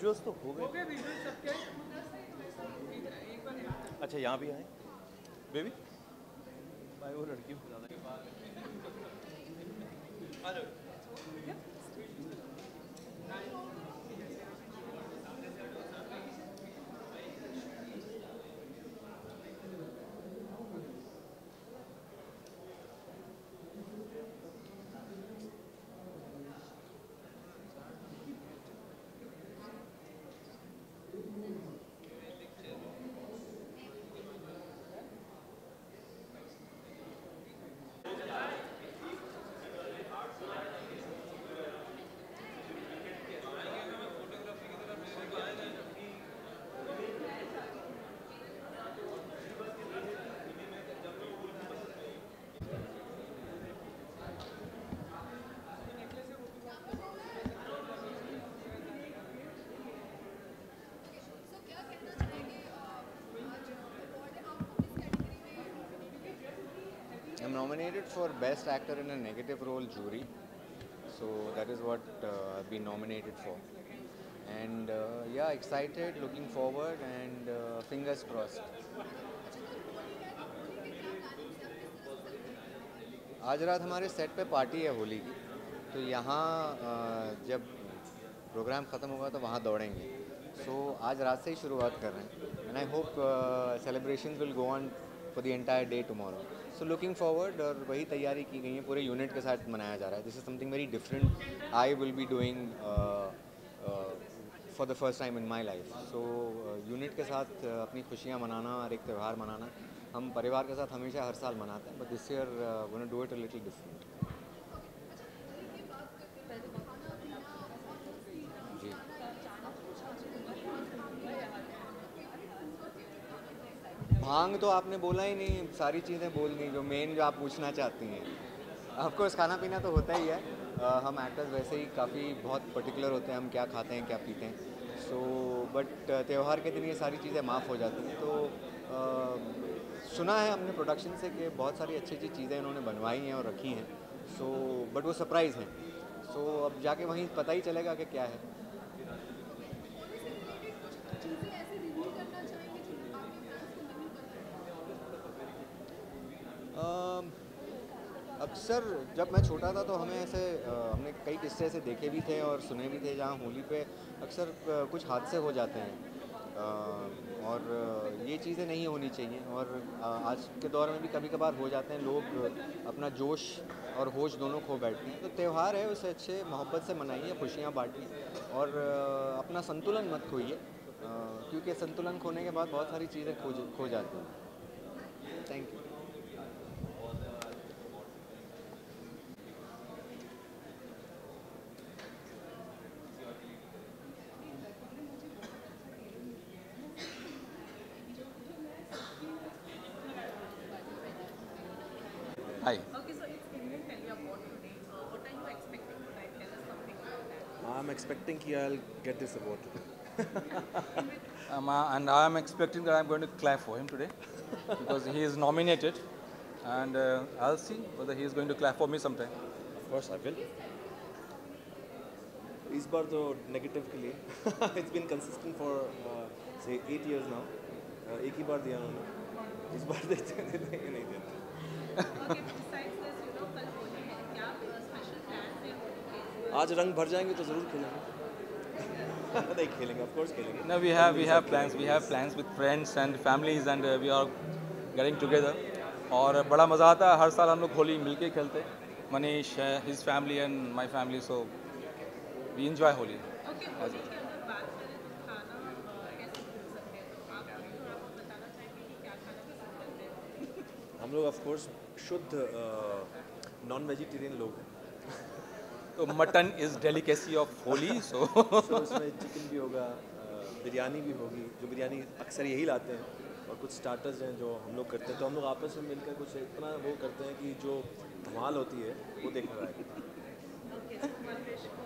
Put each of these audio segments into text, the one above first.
Visuals तो हो गए। अच्छा यहाँ भी आए बेबी भाई, वो लड़की को ज़्यादा आ जाओ। I'm nominated for Best Actor in a Negative Role Jury. So that is what I've been nominated for. And yeah, excited, looking forward, and fingers crossed. आज रात हमारे सेट पे पार्टी है होली की, तो यहाँ जब प्रोग्राम ख़त्म होगा तो वहाँ दौड़ेंगे. सो आज रात से ही शुरुआत कर रहे हैं. And I hope celebrations will go on for the entire day tomorrow. So looking forward, और वही तैयारी की गई है, पूरे यूनिट के साथ मनाया जा रहा है. This is something very different I will be doing for the first time in my life. So unit के साथ अपनी खुशियाँ मनाना और एक त्यौहार मनाना, हम परिवार के साथ हमेशा हर साल मनाते हैं, but this year gonna do it a little different. जी, भांग तो आपने बोला ही नहीं, सारी चीज़ें बोल दी जो मेन जो आप पूछना चाहती हैं. ऑफकोर्स खाना पीना तो होता ही है. हम एक्टर्स वैसे ही काफ़ी बहुत पर्टिकुलर होते हैं, हम क्या खाते हैं क्या पीते हैं. सो बट त्यौहार के दिन ये सारी चीज़ें माफ़ हो जाती हैं. तो सुना है हमने प्रोडक्शन से कि बहुत सारी अच्छी अच्छी चीज़ें इन्होंने बनवाई हैं और रखी हैं. सो बट वो सरप्राइज़ हैं. सो अब जाके वहीं पता ही चलेगा कि क्या है. अक्सर जब मैं छोटा था तो हमें ऐसे हमने कई किस्से ऐसे देखे भी थे और सुने भी थे जहाँ होली पे अक्सर कुछ हादसे हो जाते हैं. और ये चीज़ें नहीं होनी चाहिए. और आज के दौर में भी कभी कभार हो जाते हैं. लोग अपना जोश और होश दोनों खो बैठते हैं. तो त्यौहार है, उसे अच्छे मोहब्बत से मनाइए, खुशियाँ बांटिए, और अपना संतुलन मत खोइए, क्योंकि संतुलन खोने के बाद बहुत सारी चीज़ें खो जाती हैं. Thank you. Hi. Okay, so it's Indian Tell Award today. What are you expecting tonight? Tell us something about that. I'm expecting कि I'll get this award today. And I am expecting that I'm going to clap for him today because he is nominated, and I'll see whether he is going to clap for me sometime. Of course I will. इस बार तो negative के लिए it's been consistent for say 8 years now. एक ही बार दिया उन्होंने. इस बार देते हैं नहीं देते. Okay, besides this, कल होली है. क्या special plans हैं होली के? आज रंग भर जाएंगे तो ज़रूर खेलेंगे. नहीं खेलेंगे, of course खेलेंगे. No, we have plans with friends and families, and we are getting together. और बड़ा मज़ा आता है. हर साल हम लोग होली मिलके ही खेलते हैं. Manish, his family and my family, so we enjoy Holi. Okay, Holi की अगर बात करें तो खाना कैसे भूल सकते हैं? तो आप थोड़ा बहुत बताना चाहेंगे कि क्या खाना पसंद करते हैं? हम लोग of course शुद्ध नॉन वेजिटेरियन लोग हैं. तो mutton is delicacy of Holi, so तो उसमें चिकन भी होगा, बिरयानी भी होगी. जो बिरयानी अक्सर यही लाते हैं, और कुछ स्टार्टर्स हैं जो हम लोग करते हैं. तो हम लोग आपस में मिलकर कुछ इतना वो करते हैं कि जो धमाल होती है वो देखने लायक है. Okay, so Malvish को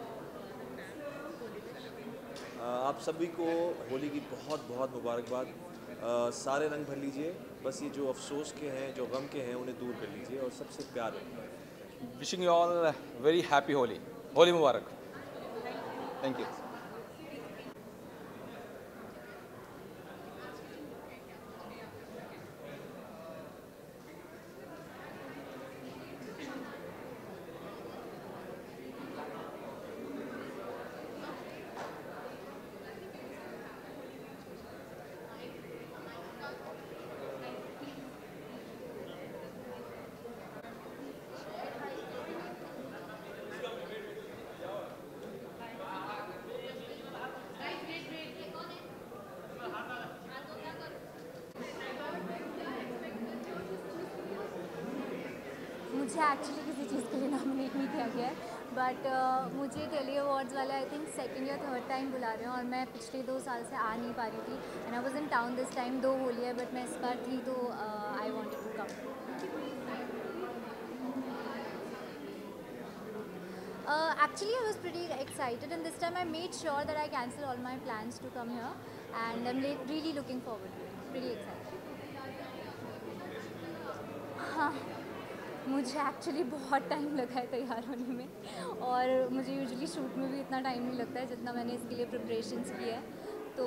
होली सेलिब्रेट. आप सभी को होली की बहुत बहुत मुबारकबाद. सारे रंग भर लीजिए, बस ये जो अफसोस के हैं, जो गम के हैं, उन्हें दूर कर लीजिए और सबसे प्यार रखिए. wishing you all a very happy Holi. Holi Mubarak. Thank you. मुझे एक्चुअली किसी चीज़ के लिए नॉमिनेट नहीं किया गया है, बट मुझे टेली अवार्ड्स वाले आई थिंक सेकंड या थर्ड टाइम बुला रहे हैं, और मैं पिछले 2 साल से आ नहीं पा रही थी, and I was in town this time. 2 Holi है बट मैं इस बार थी, तो I wanted to come. Actually, I was pretty excited, and this time I made sure that I cancel all my plans to come here, and I'm really looking forward to it. Pretty excited. हाँ, मुझे actually बहुत time लगा है तैयार होने में, और मुझे यूजुअली शूट में भी इतना टाइम नहीं लगता है जितना मैंने इसके लिए प्रिपरेशंस किया है। तो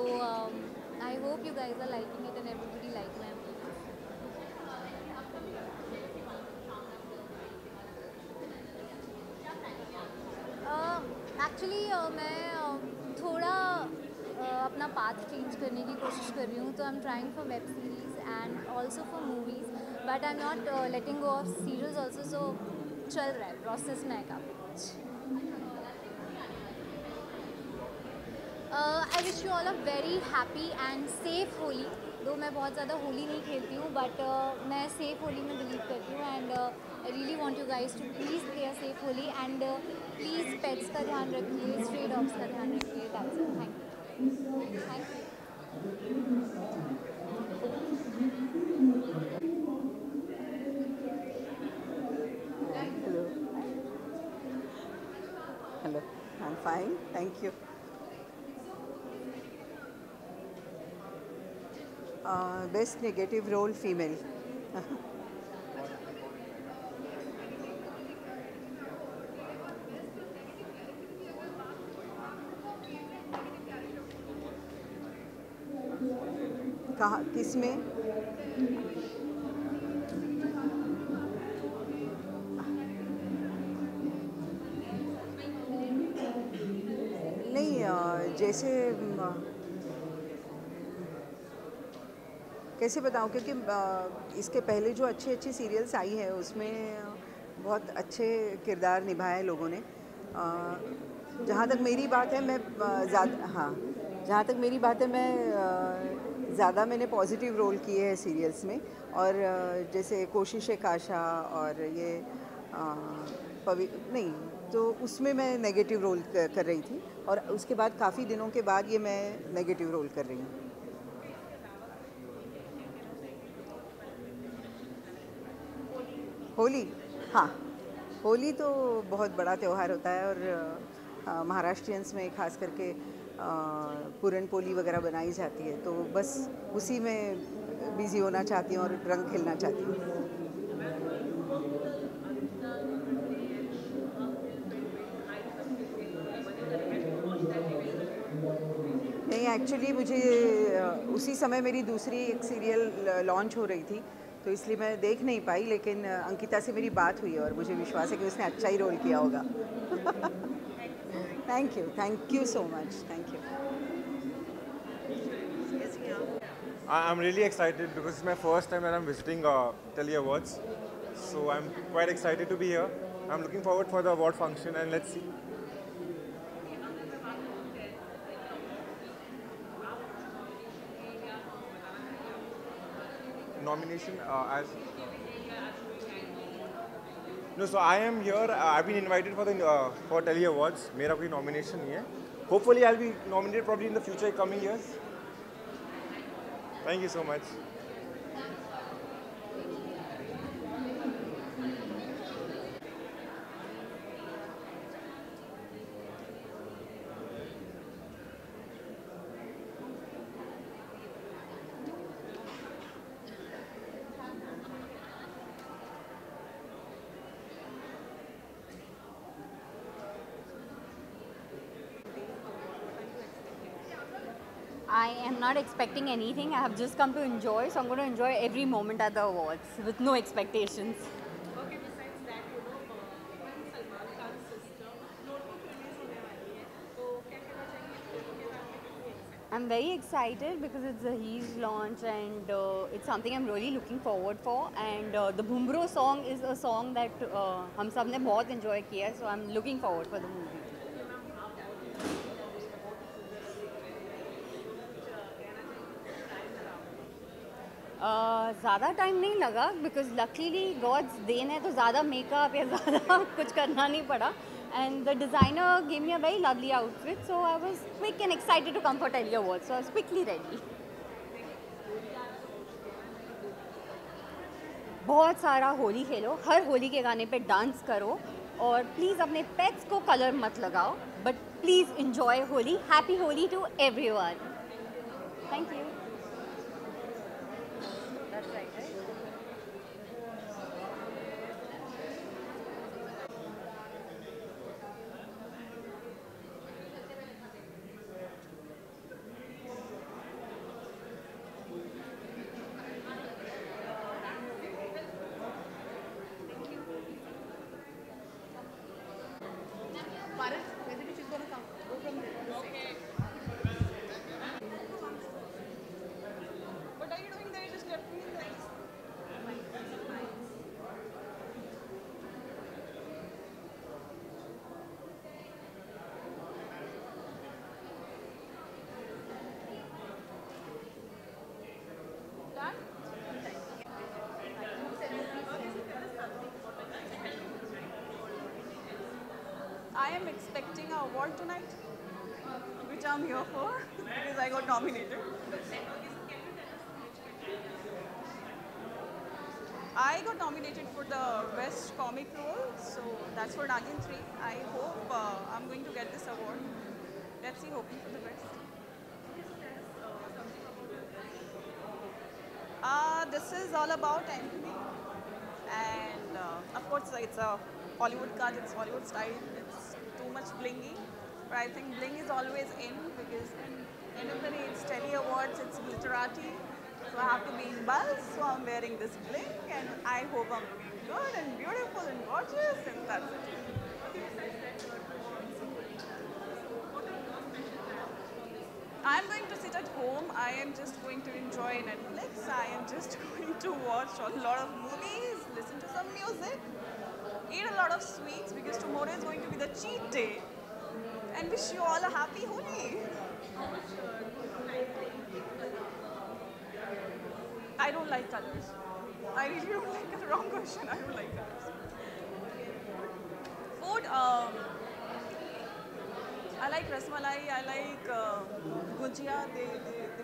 I hope you guys are liking it and everybody like my movie. Actually मैं थोड़ा अपना पाथ चेंज करने की कोशिश कर रही हूँ, तो I am trying for web series and also for movies, but I am not letting go of serials also, so चल रहा है, प्रोसेस में है काफ़ी कुछ। I wish you all a very happy and safe Holi. दो मैं बहुत ज़्यादा होली नहीं खेलती हूँ, बट मैं सेफ होली में बिलीव करती हूँ, and I really want you guys to please play a safe Holi, and please pets का ध्यान रखिए, स्ट्रे डॉग्स का ध्यान रखिए। That's it, thank you. Thank you. Hello, I'm fine, thank you. Best negative role, female. कहाँ, किस में? नहीं, जैसे कैसे बताऊँ, क्योंकि इसके पहले जो अच्छी अच्छी सीरियल्स आई है उसमें बहुत अच्छे किरदार निभाए लोगों ने। जहाँ तक मेरी बात है, मैं जहाँ तक मेरी बात है, मैं ज़्यादा मैंने पॉजिटिव रोल किए हैं सीरियल्स में, और जैसे कोशिश काशा और ये नहीं, तो उसमें मैं नेगेटिव रोल कर रही थी, और उसके बाद काफ़ी दिनों के बाद ये मैं नेगेटिव रोल कर रही हूँ। होली, हाँ, होली तो बहुत बड़ा त्यौहार होता है, और महाराष्ट्रियंस में खास करके पूरन पोली वगैरह बनाई जाती है, तो बस उसी में बिज़ी होना चाहती हूँ और रंग खेलना चाहती हूँ। नहीं, एक्चुअली मुझे उसी समय मेरी दूसरी एक सीरियल लॉन्च हो रही थी, तो इसलिए मैं देख नहीं पाई, लेकिन अंकिता से मेरी बात हुई और मुझे विश्वास है कि उसने अच्छा ही रोल किया होगा। Thank you so much, thank you. I'm really excited because it's my first time that I'm visiting Tele Awards, so I'm quite excited to be here. I'm looking forward for the award function, and let's see. Nomination as no, so I am here. I've been invited for the for Tele Awards. मेरा कोई nomination नहीं है. Hopefully, I'll be nominated probably in the future coming years. Thank you so much. I am not expecting anything. I have just come to enjoy, so I'm going to enjoy every moment at the awards with no expectations. Okay, besides that, Salman Khan's sister, Notebook release होने वाली है, तो क्या कहना चाहिए film के बारे में, कितनी excited? I'm very excited because it's a huge launch, and it's something I'm really looking forward for. And the Bhumbro song is a song that हम सब ने बहुत enjoy किया, so I'm looking forward for the movie. ज़्यादा time नहीं लगा because luckily God's then है तो ज़्यादा मेकअप या ज़्यादा कुछ करना नहीं पड़ा and the designer give me a very lovely outfit so I was quick and excited to come for tele awards so I was quickly ready. बहुत सारा होली खेलो, हर होली के गाने पे डांस करो और प्लीज़ अपने पेट्स को कलर मत लगाओ but please enjoy Holi. Happy Holi to everyone। Thank you. That's right, right? What are you doing there? You just left me there. Done? I am expecting an award tonight, which I'm here for because I got nominated. I got nominated for the best comic role, so that's for Nagin 3. I hope I'm going to get this award. Let's see, hoping for the best. This is all about Anthony, and of course it's a Hollywood cut, it's Hollywood style, it's too much blingy, but I think bling is always in because end of the day it's Telly Awards, it's glitterati, so I have to be in buzz, so I'm wearing this bling and I hope I'm looking good and beautiful and gorgeous and that's it. I'm going to sit at home. I am just going to enjoy Netflix. I am just going to watch a lot of movies, listen to some music, eat a lot of sweets because tomorrow is going to be the cheat day. And wish you all a happy Holi. I don't like colors. I really don't like it. Wrong question. I don't like colors. Food. I like rasmalai, I like gujia, they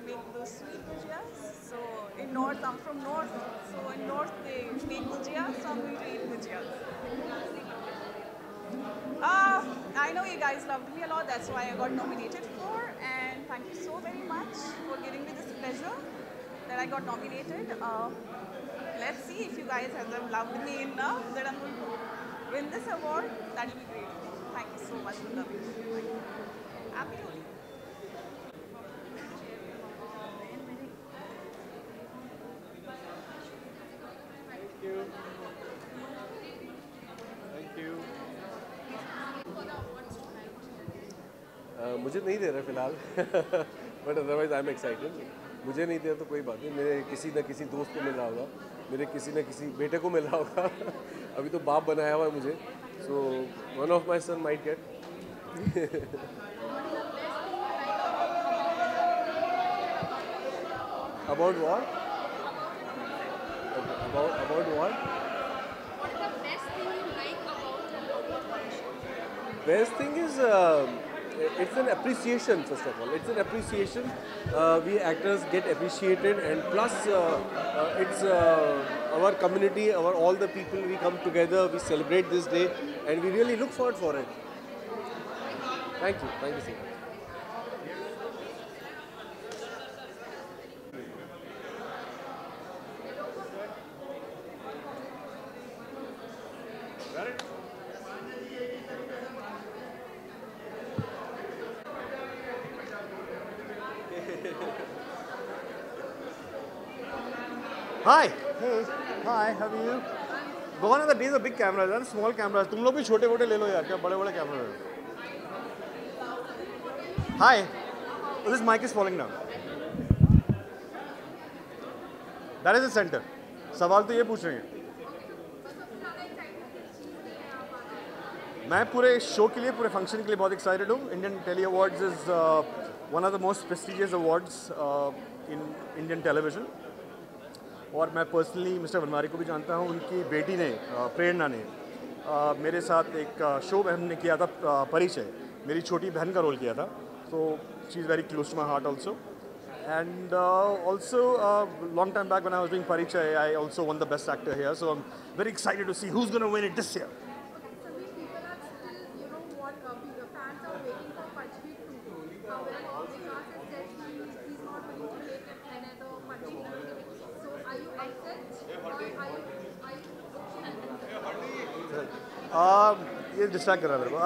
make those sweet gujias. So in north, I'm from north, so in north they make gujia, so I'm going to eat gujias. I know you guys loved me a lot, that's why I got nominated for, and thank you so very much for giving me this pleasure that I got nominated. Let's see if you guys have loved me enough that I'm going to win this award. That will be great. Thank you so much for loving me. Happy Holi. Thank you. Thank you. मुझे नहीं दे रहे फिलहाल but otherwise I am excited. मुझे नहीं दिया तो कोई बात नहीं, मेरे किसी न किसी दोस्त को मिल रहा होगा, मेरे किसी न किसी बेटे को मिल रहा होगा अभी तो बाप बनाया हुआ है मुझे, so one of my son might get. About what? About what? What is the best thing you like about your competition? Best thing is it's an appreciation. First of all, it's an appreciation. We actors get appreciated, and plus it's our community, all the people, we come together, we celebrate this day, and we really look forward for it. Thank you so much. Hi. Hey. Hi. How are you? Gone are the days of big cameras and small cameras. तुम लोग भी छोटे छोटे ले लो यार, क्या बड़े बड़े कैमरा ले लो. Hi. Oh, this mic is falling down. That is the center. सवाल तो ये पूछ रहे हैं. मैं पूरे शो के लिए, पूरे फंक्शन के लिए बहुत एक्साइटेड हूँ. Indian tele awards is one of the most prestigious awards in Indian television. और मैं पर्सनली मिस्टर वनवारी को भी जानता हूँ। उनकी बेटी ने प्रेरणा ने मेरे साथ एक शो में हमने किया था परिचय, मेरी छोटी बहन का रोल किया था, तो she is very close to my heart also. And also, long time back when I was doing Parichay, I also won the Best Actor here. So I'm very excited to see who's going to win it this year. Some people are still, you know, fans are waiting for Panchveer 2. However, Vikas has said he's not willing to make another Panchveer movie. So are you upset? Or are you ये distract कर रहा है मेरे को.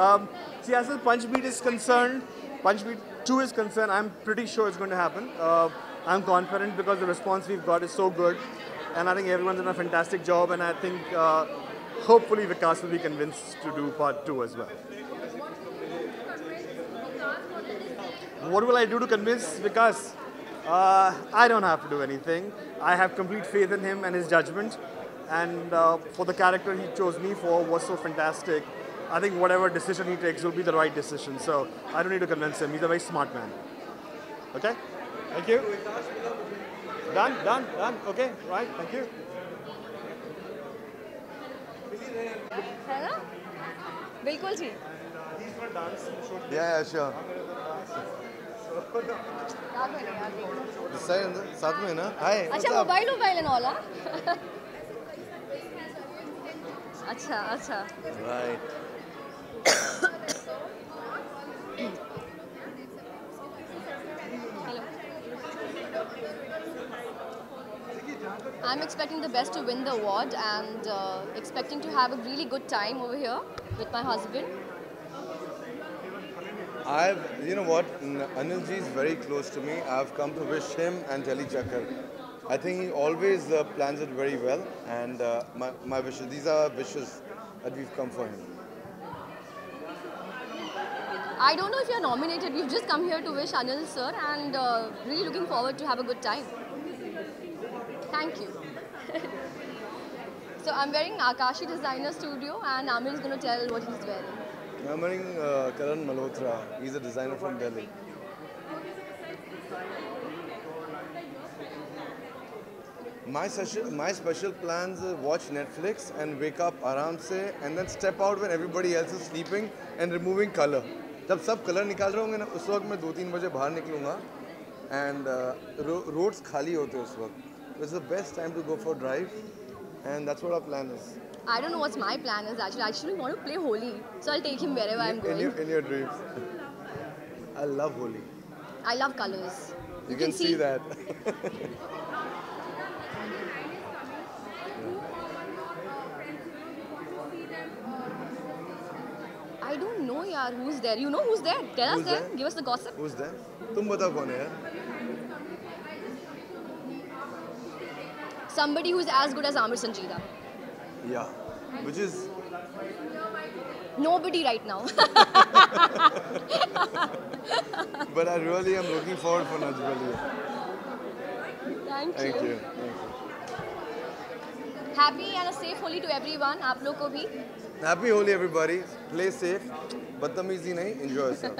See, as far as Punchbeat is concerned, Punchbeat 2 is concerned, I'm pretty sure it's going to happen. I'm confident because the response we've got is so good, and I think everyone's done a fantastic job, and I think hopefully Vikas will be convinced to do part 2 as well. What will I do to convince Vikas? I don't have to do anything. I have complete faith in him and his judgment, and for the character he chose me for was so fantastic. I think whatever decision he takes will be the right decision. So I don't need to convince him. He's a very smart man. Okay? Thank you. Done. Okay, right. Thank you. है ना? बिल्कुल जी. Yeah, sure. साथ में ना. Hi. अच्छा mobile and all हाँ. अच्छा. Right. I'm expecting the best to win the award and expecting to have a really good time over here with my husband. You know what, Anilji is very close to me. I've come to wish him and Telly Chakkar. I think he always plans it very well, and my wishes, these are wishes that we've come for him. I don't know if you're nominated. We've just come here to wish Anil sir and really looking forward to have a good time. Thank you. So I'm wearing Akashi Designer Studio and Amir is going to tell what he's wearing. I'm wearing Karan Malhotra. He's a designer from Delhi. My special plans are watch Netflix and wake up आराम से and then step out when everybody else is sleeping and removing color. जब सब colour निकाल रहे होंगे ना उस वक्त मैं 2-3 बजे बाहर निकलूँगा and roads खाली होते हैं उस वक्त. It's the best time to go for drive and that's what our plan is. I don't know what my plan is actually. I actually want to play Holi, so I'll take him wherever I'm going. In your dreams. I love Holi. I love colors. You can see that. I don't know yaar, who's there? You know who's there? Tell us there. Give us the gossip. Who's there? तुम बताओ कौन है यार? Somebody who's as good as Amir Sanjeeda. Yeah, which is nobody right now. But I really am looking forward for Najbali. Thank you. Happy and a safe Holi to everyone. आप लोग को भी. Happy Holi everybody. Play safe. बदतमीजी नहीं. Enjoy yourself.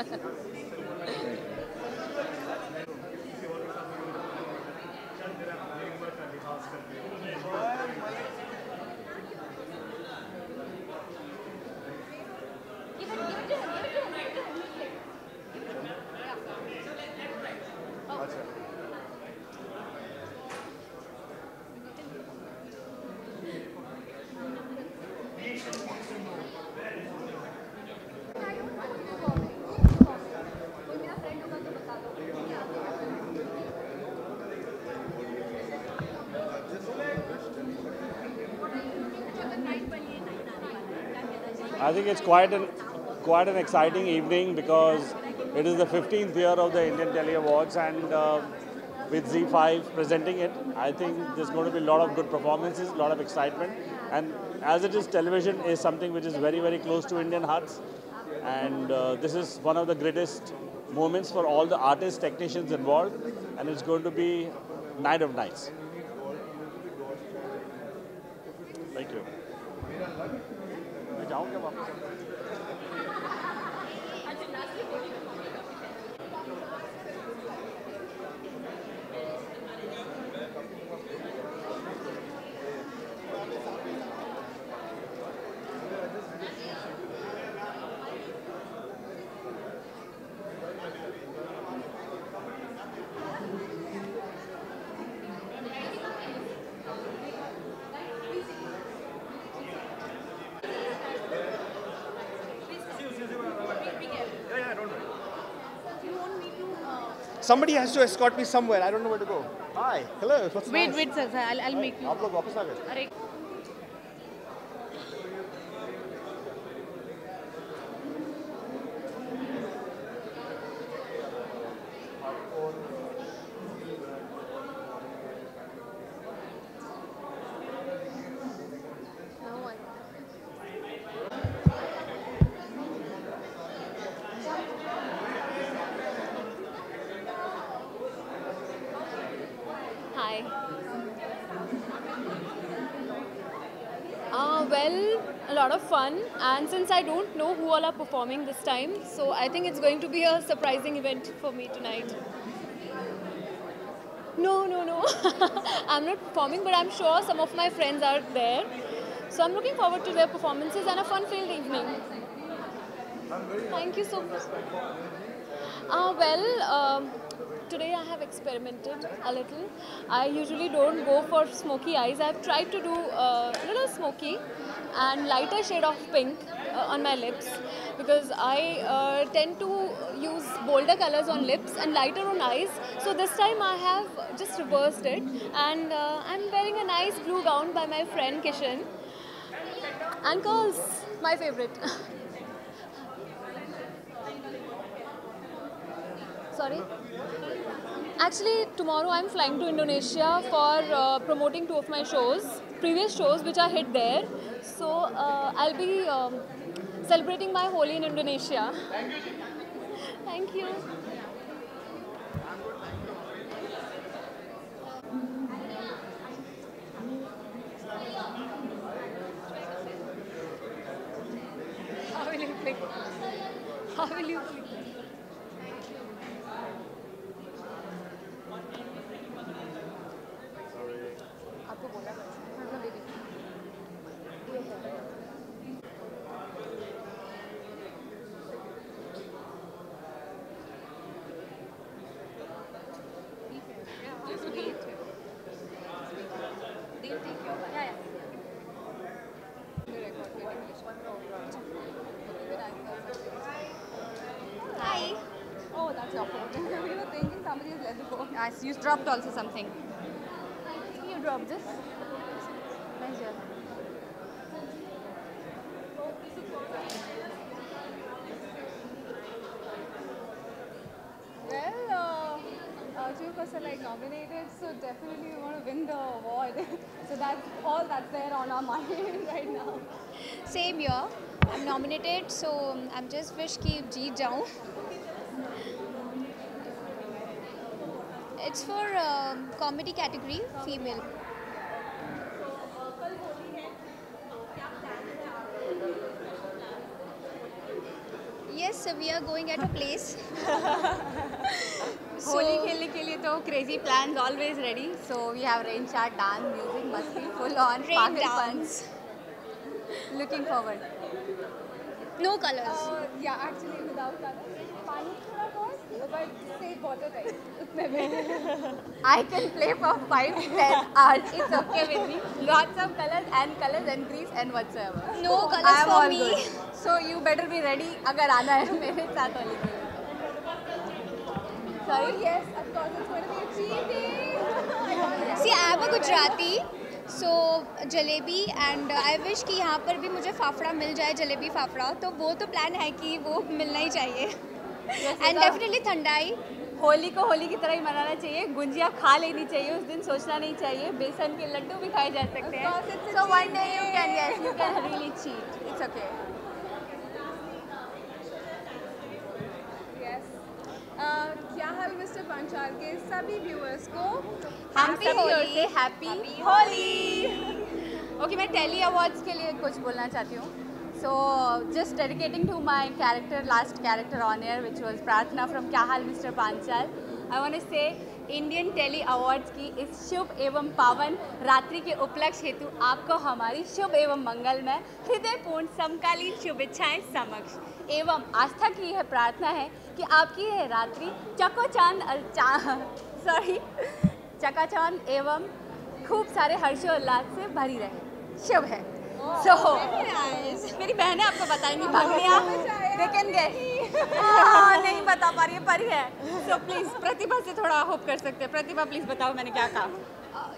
I think it's quite an exciting evening because it is the 15th year of the Indian Telly Awards, and with ZEE5 presenting it, I think there's going to be a lot of good performances, a lot of excitement, and as it is, television is something which is very, very close to Indian hearts, and this is one of the greatest moments for all the artists, technicians involved, and it's going to be night of nights. Thank you. Somebody has to escort me somewhere. I don't know where to go. Hi, hello. What's Wait, nice? wait, sir. I'll make you. आप लोग वापस आ गए? अरे Hi. Well, a lot of fun, and since I don't know who all are performing this time, so I think it's going to be a surprising event for me tonight. No. I'm not performing, but I'm sure some of my friends are there. So I'm looking forward to their performances and a fun-filled evening. Thank you so much. Today I have experimented a little. I usually don't go for smoky eyes. I've tried to do a little smoky and lighter shade of pink on my lips, because I tend to use bolder colors on lips and lighter on eyes. So this time I have just reversed it, and I'm wearing a nice blue gown by my friend Kishan. And curls, my favorite. Sorry? Actually, tomorrow I'm flying to Indonesia for promoting 2 of my shows, previous shows which are hit there. So I'll be celebrating my Holi in Indonesia. Thank you. How will you click? How will you click? आपको बोला मैं दे देती Just wait. They'll take your time. Yeah. Hi. Oh, that's your fault. We were thinking somebody has let it go. Yes, you dropped also something. You dropped this. Nice job. Well, two of us are like nominated, so definitely we want to win the award. So that's all that's there on our mind right now. Same year. I'm nominated, so I'm just wish कि जीत जाऊँ. It's for comedy category, female. Yes, we are going at a place. Holi खेलने के लिए तो crazy plans always ready. So we have rain chart, dance, music, masti, full on Rain party dance. fun. Looking forward. No colors. Yeah, actually without colors. पानी थोड़ा बहुत, but save water type. उतने में. I can play for 5-10 hours. It's okay with me. Lots of colors and grease and whatsoever. No colors I am for all me. good. So you better be ready अगर आना है मेरे साथ होली के लिए. Oh yes, of course, it's going to be a cheating. See, I am a Gujarati, so jalebi and I wish कि यहाँ पर भी मुझे फाफड़ा मिल जाए, जलेबी फाफड़ा. तो वो तो प्लान है कि वो मिलना ही चाहिए. And definitely ठंडाई. होली को होली की तरह ही मनाना चाहिए. गुंजिया खा लेनी चाहिए, उस दिन सोचना नहीं चाहिए. बेसन के लड्डू भी खाए जा सकते हैं. So one day you can really cheat. It's okay. Yes. क्या हाल मिस्टर पंचाल के सभी व्यूअर्स को Happy Holi. Happy Holi. Okay, मैं टेली अवार्ड्स के लिए कुछ बोलना चाहती हूँ. So just dedicating to my character, last character on air, which was Prarthana from क्या हाल mister Panchal. I want to say Indian tele Awards की इस शुभ एवं पावन रात्रि के उपलक्ष्य हेतु आपको हमारी शुभ एवं मंगलमय हृदयपूर्ण समकालीन शुभेच्छाएं समक्ष एवं आस्था की यह प्रार्थना है कि आपकी यह रात्रि चकाचौंध एवं खूब सारे हर्षोल्लास से भरी रहे. शुभ है. So, मेरी बहनें आपको बताएंगी भाग्या they can get नहीं बता पा रही है, परी है। So please प्रतिभा से थोड़ा होप कर सकते हैं। प्रतिभा प्लीज बताओ मैंने क्या कहा।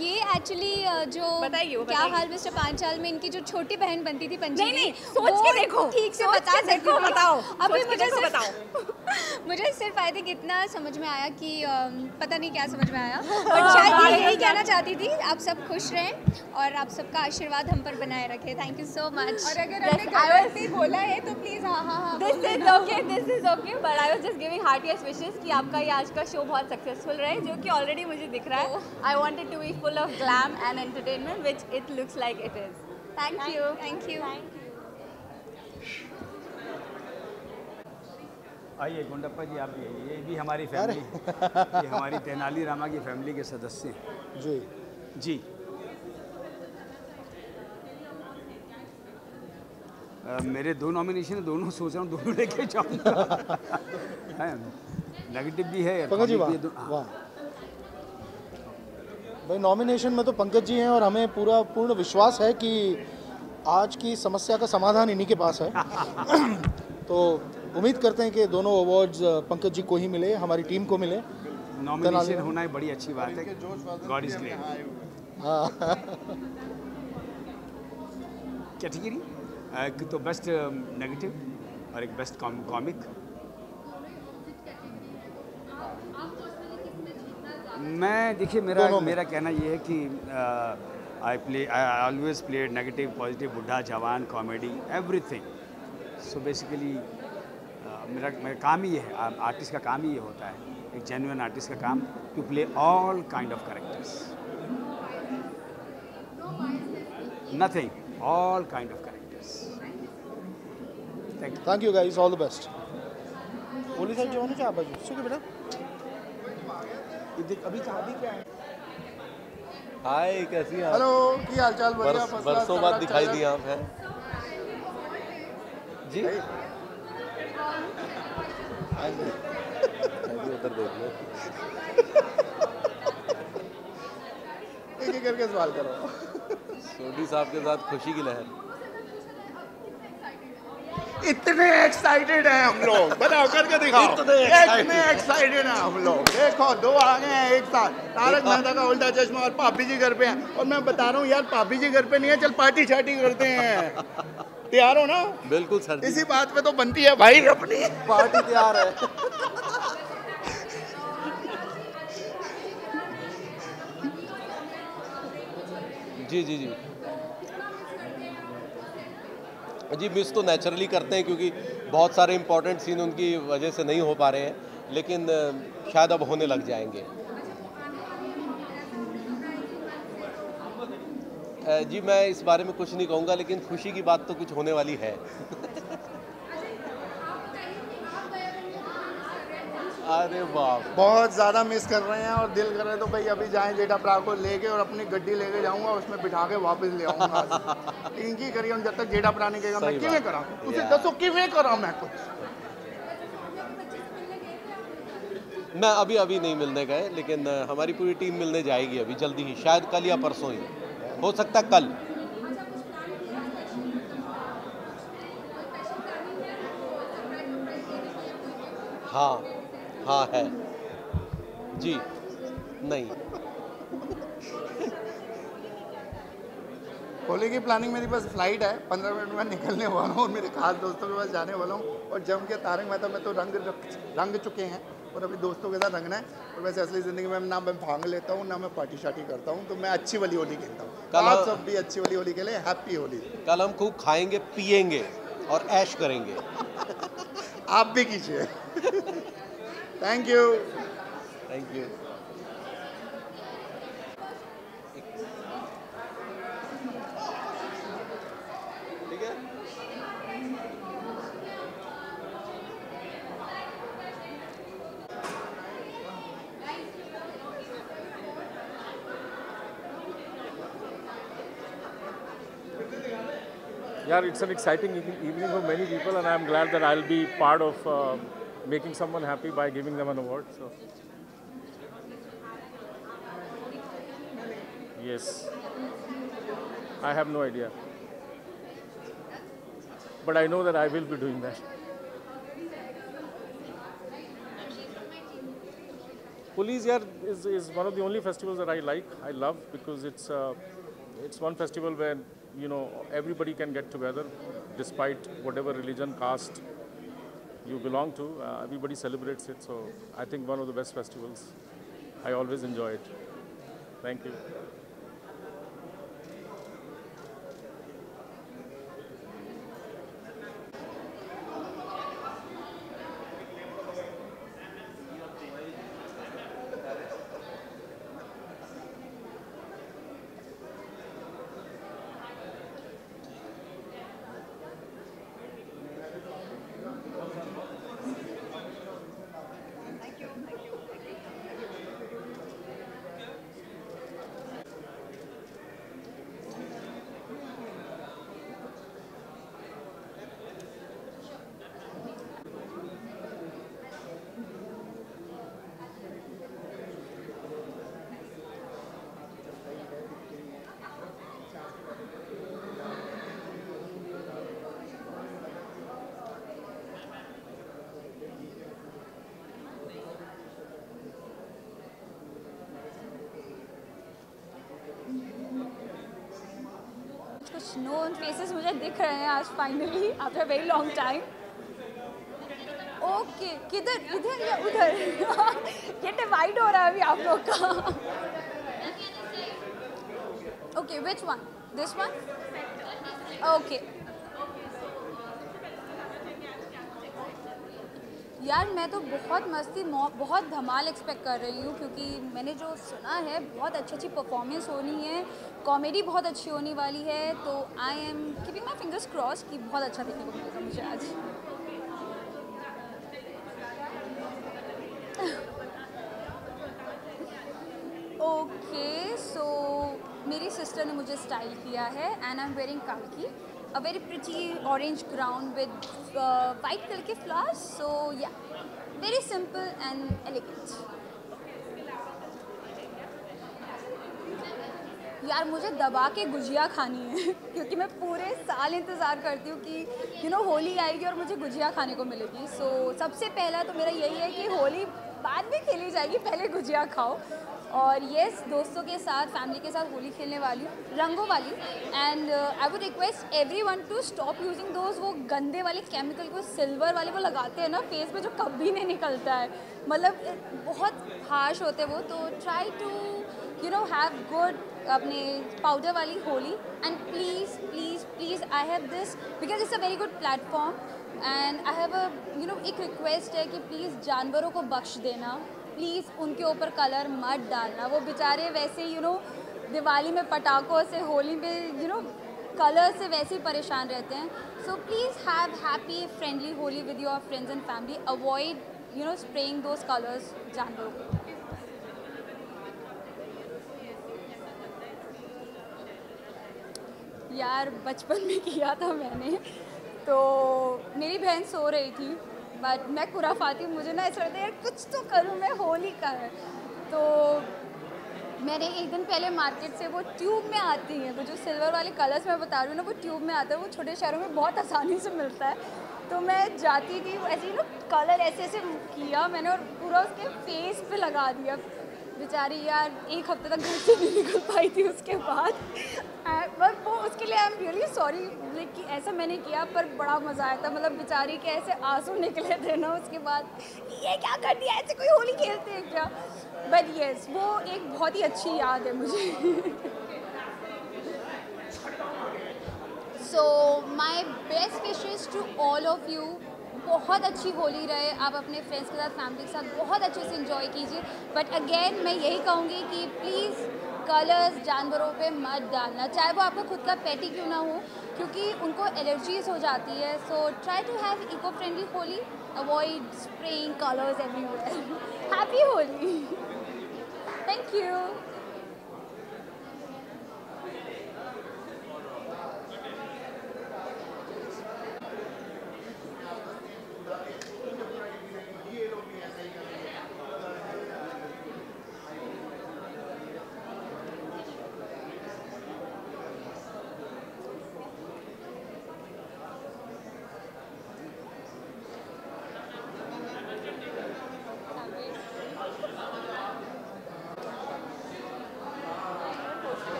ये एक्चुअली जो बताइए क्या हाल मिस्टर पांचाल में इनकी जो छोटी बहन बनती थी पंचमी, नहीं, सोच के देखो, ठीक से सोच बता के देखो, सकती हूँ। बताओ, अभी सोच के मुझे देखो, सिर्फ बताओ। मुझे सिर्फ आई थिंक इतना समझ में आया कि पता नहीं क्या समझ में आया, बट शायद ये यही कहना चाहती थी आप सब खुश रहें और आप सबका आशीर्वाद हम पर बनाए रखें। Thank you so much. और अगर हमने गलत भी बोला है तो प्लीज हाँ this is okay but I was just giving heartiest wishes कि आपका ये आज का शो बहुत सक्सेसफुल रहे, जो कि ऑलरेडी मुझे दिख रहा है। I wanted to be full of glam and entertainment which it looks like it is. Thank you. आइए गुंडप्पा जी, आप ये भी हमारी फैमिली, ये हमारी तेनाली रामा की फैमिली के सदस्य हैं। जी जी। मेरे 2 नॉमिनेशन है, दोनों सोच रहा हूँ दोनों लेके जाऊँगा। नेगेटिव भी है, पंकज जी कॉमिक भी है, वाह भाई, नॉमिनेशन में तो पंकज जी हैं और हमें पूर्ण विश्वास है कि आज की समस्या का समाधान इन्हीं के पास है। तो उम्मीद करते हैं कि दोनों अवार्ड्स पंकज जी को ही मिले, हमारी टीम को मिले। नॉमिनेशन होना है बड़ी अच्छी बात है। God is great. कैटेगरी एक तो बेस्ट नेगेटिव और एक बेस्ट कॉमिक। मैं देखिए मेरा कहना ये है कि I always played negative, positive, बुढ़ा, जवान, कॉमेडी, एवरीथिंग। सो बेसिकली मेरा काम ही है, आर्टिस्ट का काम ही ये होता है, एक जेन्युइन आर्टिस्ट का काम, to play all kind of characters, nothing, all kind of characters. Thank you guys, all the best. ओली साहब जो क्या बाजू सुके बेटा अभी क्या है? हाय, कैसी हैं? हेलो, की हाल चाल? बढ़िया, बरसों बाद दिखाई दी आप हैं जी। उधर देख लो। एक करके सवाल करो। सोडी साहब के साथ खुशी की लहर। इतने एक्साइटेड हैं हम लोग, बताओ करके दिखाओ। इतने एक्साइटेड हैं हम लोग। देखो 2 आ गए हैं एक साथ, तारक मेहता का उल्टा चश्मा और पापी जी घर पे हैं। और मैं बता रहा हूँ यार, पापी जी घर पे नहीं है, चल पार्टी शार्टी करते हैं। तैयार हो ना? बिल्कुल सर। इसी बात पे तो बनती है भाई अपनी पार्टी। तैयार है। जी जी जी जी, मिस तो नेचुरली करते हैं क्योंकि बहुत सारे इंपॉर्टेंट सीन उनकी वजह से नहीं हो पा रहे हैं, लेकिन शायद अब होने लग जाएंगे। जी मैं इस बारे में कुछ नहीं कहूँगा, लेकिन खुशी की बात तो कुछ होने वाली है। अरे वाह, बहुत ज़्यादा मिस कर रहे हैं और दिल कर रहे हैं तो भाई अभी जाएं जेठा प्रा को लेके और अपनी गड्डी लेके जाऊंगा, उसमें बिठा के वापस ले आऊंगा। इनकी करिए जब तक जेठा प्रा नहीं कहेगा मैं किवें करा, उसे दसो किवें करा मैं कुछ। मैं अभी नहीं मिलने गए, लेकिन हमारी पूरी टीम मिलने जाएगी अभी जल्दी ही, शायद कल या परसों ही, हो सकता है कल। हाँ है जी। नहीं, होली की प्लानिंग मेरी बस फ्लाइट है, 15 मिनट में निकलने वाला हूँ और मेरे खास दोस्तों के पास जाने वाला हूँ। और जम के तारक मेहता में तो रंग चुके हैं और अभी दोस्तों के साथ रंगना है। और वैसे असली ज़िंदगी में ना मैं भांग लेता हूँ ना मैं पार्टी शार्टी करता हूँ, तो मैं अच्छी वाली होली खेलता हूँ। आप सब भी अच्छी वाली होली खेले, हैप्पी होली। कल हम खूब खाएंगे, पिएंगे और ऐश करेंगे। आप भी कीजिए। Thank you. Thank you. ठीक है। Yeah, it's an exciting evening for many people, and I'm glad that I'll be part of making someone happy by giving them an award. So, yes, I have no idea, but I know that I will be doing that. Holi's is one of the only festivals that I like. I love because it's one festival where everybody can get together, despite whatever religion, caste you belong to. Everybody celebrates it. So I think one of the best festivals. I always enjoy it. Thank you. कुछ known faces मुझे दिख रहे हैं आज finally after very long time. Okay, किधर, इधर या उधर? ये डिवाइड हो रहा है अभी आप लोग का। Okay, which one? This one? Okay यार, मैं तो बहुत मस्ती बहुत धमाल एक्सपेक्ट कर रही हूँ, क्योंकि मैंने जो सुना है बहुत अच्छी परफॉर्मेंस होनी है, कॉमेडी बहुत अच्छी होने वाली है। तो I am keeping my fingers cross कि बहुत अच्छा देखने को मिलेगा मुझे आज। ओके, सो मेरी सिस्टर ने मुझे स्टाइल किया है एंड आई एम वेयरिंग काल्की, a very pretty orange ground with white color के flowers. So yeah, very simple and elegant. यार मुझे दबा के गुजिया खानी है क्योंकि मैं पूरे साल इंतज़ार करती हूँ कि होली आएगी और मुझे गुजिया खाने को मिलेगी। सो सबसे पहला तो मेरा यही है कि होली बाद में खेली जाएगी, पहले गुजिया खाओ। और येस, दोस्तों के साथ, फैमिली के साथ होली खेलने वाली हूँ, रंगों वाली। And I would request everyone to stop using those वो गंदे वाले केमिकल को, सिल्वर वाले वो लगाते हैं ना फेस पे, जो कभी नहीं निकलता है, मतलब बहुत हार्श होते हैं वो। तो ट्राई टू हैव गुड अपने पाउडर वाली Holi. And please please please, I have this because it's a very good platform and I have एक रिक्वेस्ट है कि प्लीज़ जानवरों को बख्श देना, प्लीज़ उनके ऊपर कलर मत डालना। वो बेचारे वैसे दिवाली में पटाखों से, होली में कलर से वैसे ही परेशान रहते हैं। So please have happy friendly Holi with your friends and family. Avoid spraying those colours जानवरों को। यार बचपन में किया था मैंने, तो मेरी बहन सो रही थी बट मैं खुराफाती हूँ, मुझे ना ऐसा लगता है यार कुछ तो करूँ, मैं होली का है। तो मैंने एक दिन पहले मार्केट से वो ट्यूब में आती हैं, वो जो सिल्वर वाले कलर्स मैं बता रही हूँ ना, वो ट्यूब में आता है, वो छोटे शहरों में बहुत आसानी से मिलता है। तो मैं जाती थी ऐसे ही कलर ऐसे ऐसे किया मैंने और पूरा उसके फेस पे लगा दिया। बेचारी यार एक हफ्ते तक घर से नहीं निकल पाई थी उसके बाद। बट वो उसके लिए आई एम रियली सॉरी कि ऐसा मैंने किया, पर बड़ा मज़ा आया था। मतलब बेचारी के ऐसे आंसू निकले थे ना उसके बाद, ये क्या कर दिया, ऐसे कोई होली खेलते हैं क्या। बट येस, वो एक बहुत ही अच्छी याद है मुझे। So my best wishes to all of you, बहुत अच्छी होली रहे, आप अपने फ्रेंड्स के साथ, फैमिली के साथ बहुत अच्छे से एंजॉय कीजिए। बट अगेन मैं यही कहूँगी कि प्लीज़ कलर्स जानवरों पे मत डालना, चाहे वो आपका खुद का पेट ही क्यों ना हो, क्योंकि उनको एलर्जीज हो जाती है। So try to have eco friendly Holi, avoid spraying colours everywhere. Happy Holi, thank you.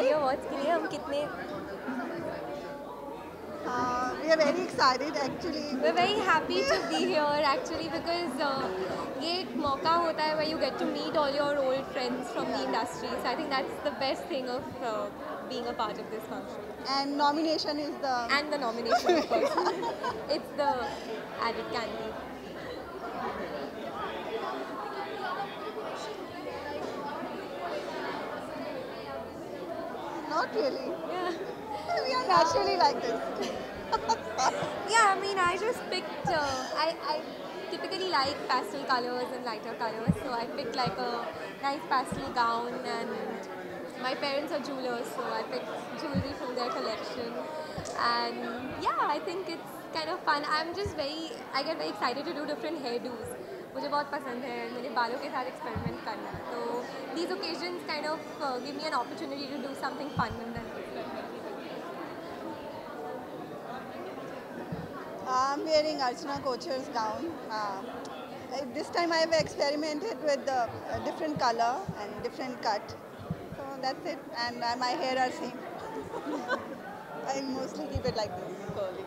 Tele awards के लिए हम कितने We are very excited actually. We're very happy to be here actually because ये एक मौका होता है where you get to meet all your old friends from the industry. So I think that's the best thing of being a part of this function. And nomination is the... And the nomination, of course. It's the added candy. Not really. Yeah. We are naturally like this. Yeah, I mean, I just picked, I typically like pastel colors and lighter colors, so I picked like a nice pastel gown, and my parents are jewelers, so I picked jewelry from their collection, and yeah, I think it's kind of fun. I get very excited to do different hairdos. मुझे बहुत पसंद है मेरे बालों के साथ experiment करना, तो these occasions kind of give me an opportunity to do something fun and then I'm wearing Archana Kocher's gown. This time I have experimented with a different color and different cut. So that's it. And my hair are same. I mostly keep it like this, curly.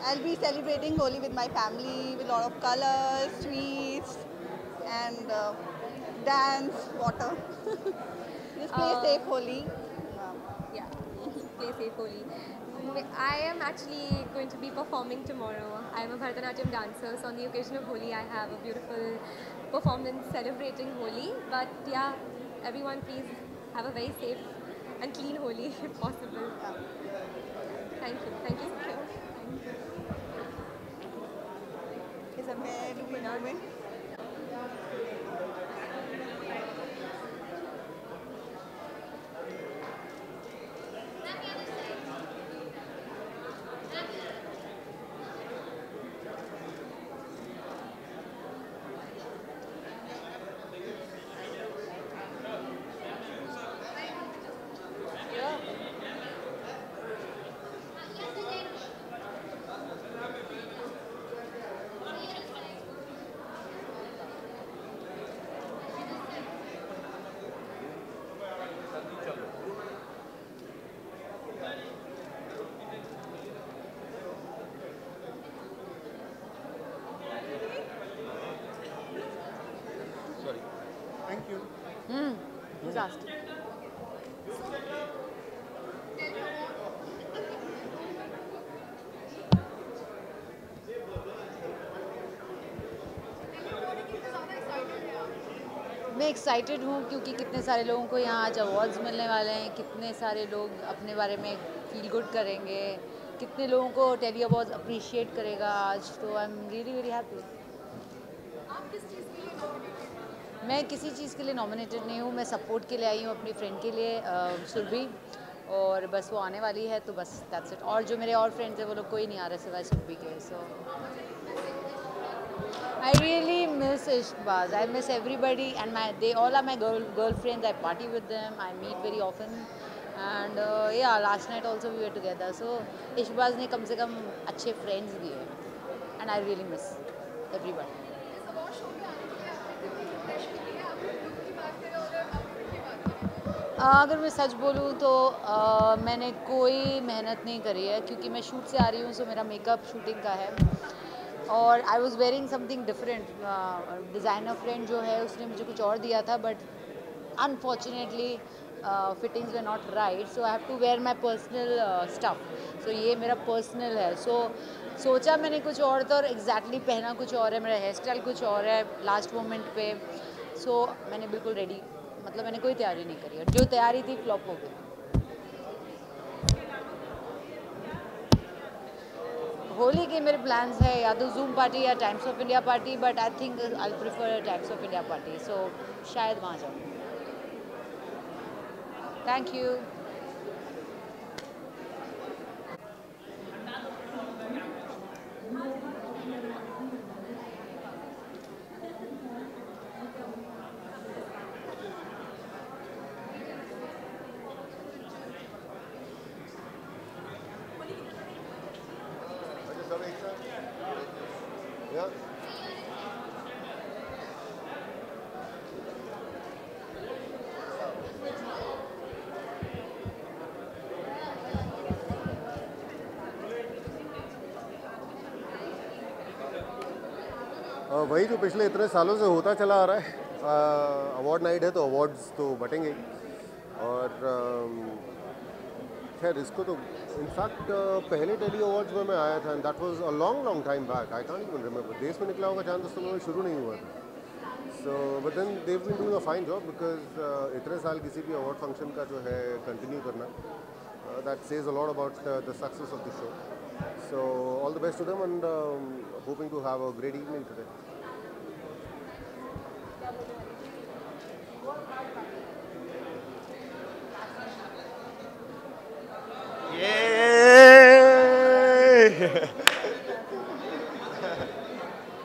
I'll be celebrating Holi with my family with a lot of colors, sweets, and dance, water. Just play safe Holi. Yeah, play safe Holi. I am actually going to be performing tomorrow. I am a Bharatanatyam dancer, so on the occasion of Holi, I have a beautiful performance celebrating Holi. But yeah, everyone please have a very safe and clean Holi if possible. Thank you. Thank you. Is a man to be woman? Thank you. Who's asked? मैं excited हूँ क्योंकि कितने सारे लोगों को यहाँ आज awards मिलने वाले हैं, कितने सारे लोग अपने बारे में फील गुड करेंगे, कितने लोगों को टेली अवार्ड्स अप्रिशिएट करेगा आज, तो I am really very happy. मैं किसी चीज़ के लिए नॉमिनेटेड नहीं हूँ, मैं सपोर्ट के लिए आई हूँ अपनी फ्रेंड के लिए सुरभि, और बस वो आने वाली है तो बस दैट्स इट। और जो मेरे और फ्रेंड्स हैं वो लोग कोई नहीं आ रहे सिवाय सुरभि के। सो I really miss Ishqbaaz. I miss everybody, and they all are my girlfriends. I party with them. I meet very often, and yeah, last night also we were together. So Ishqbaaz ने कम से कम अच्छे friends दिए, and I really miss everybody. अगर मैं सच बोलूँ तो मैंने कोई मेहनत नहीं करी है क्योंकि मैं शूट से आ रही हूँ, सो मेरा मेकअप शूटिंग का है और I was wearing something different. Designer friend जो है उसने मुझे कुछ और दिया था, but unfortunately fittings were not right, so I have to wear my personal stuff. So ये मेरा पर्सनल है, सो सोचा मैंने कुछ और था और एग्जैक्टली पहना कुछ और है, मेरा हेयर स्टाइल कुछ और है लास्ट मोमेंट पे। सो मैंने बिल्कुल रेडी, मतलब मैंने कोई तैयारी नहीं करी, जो तैयारी थी फ्लॉप हो गई। होली के मेरे प्लान्स है या तो जूम पार्टी या Times of India party, but I think I prefer Times of India party, so शायद वहाँ जाऊँ। Thank you. वही जो पिछले इतने सालों से होता चला आ रहा है। अवार्ड नाइट है तो अवार्ड्स तो बटेंगे ही। और खैर इसको तो इनफैक्ट पहले टेली अवार्ड्स में मैं आया था and that was a long time back. I can't even remember. देश में निकला होगा चांद उस समय शुरू नहीं हुआ था। So but then they have been doing a fine job because इतने साल किसी भी अवार्ड फंक्शन का जो है कंटिन्यू करना that says a lot about the success of the show. So all the best to them and hoping to have a great evening today.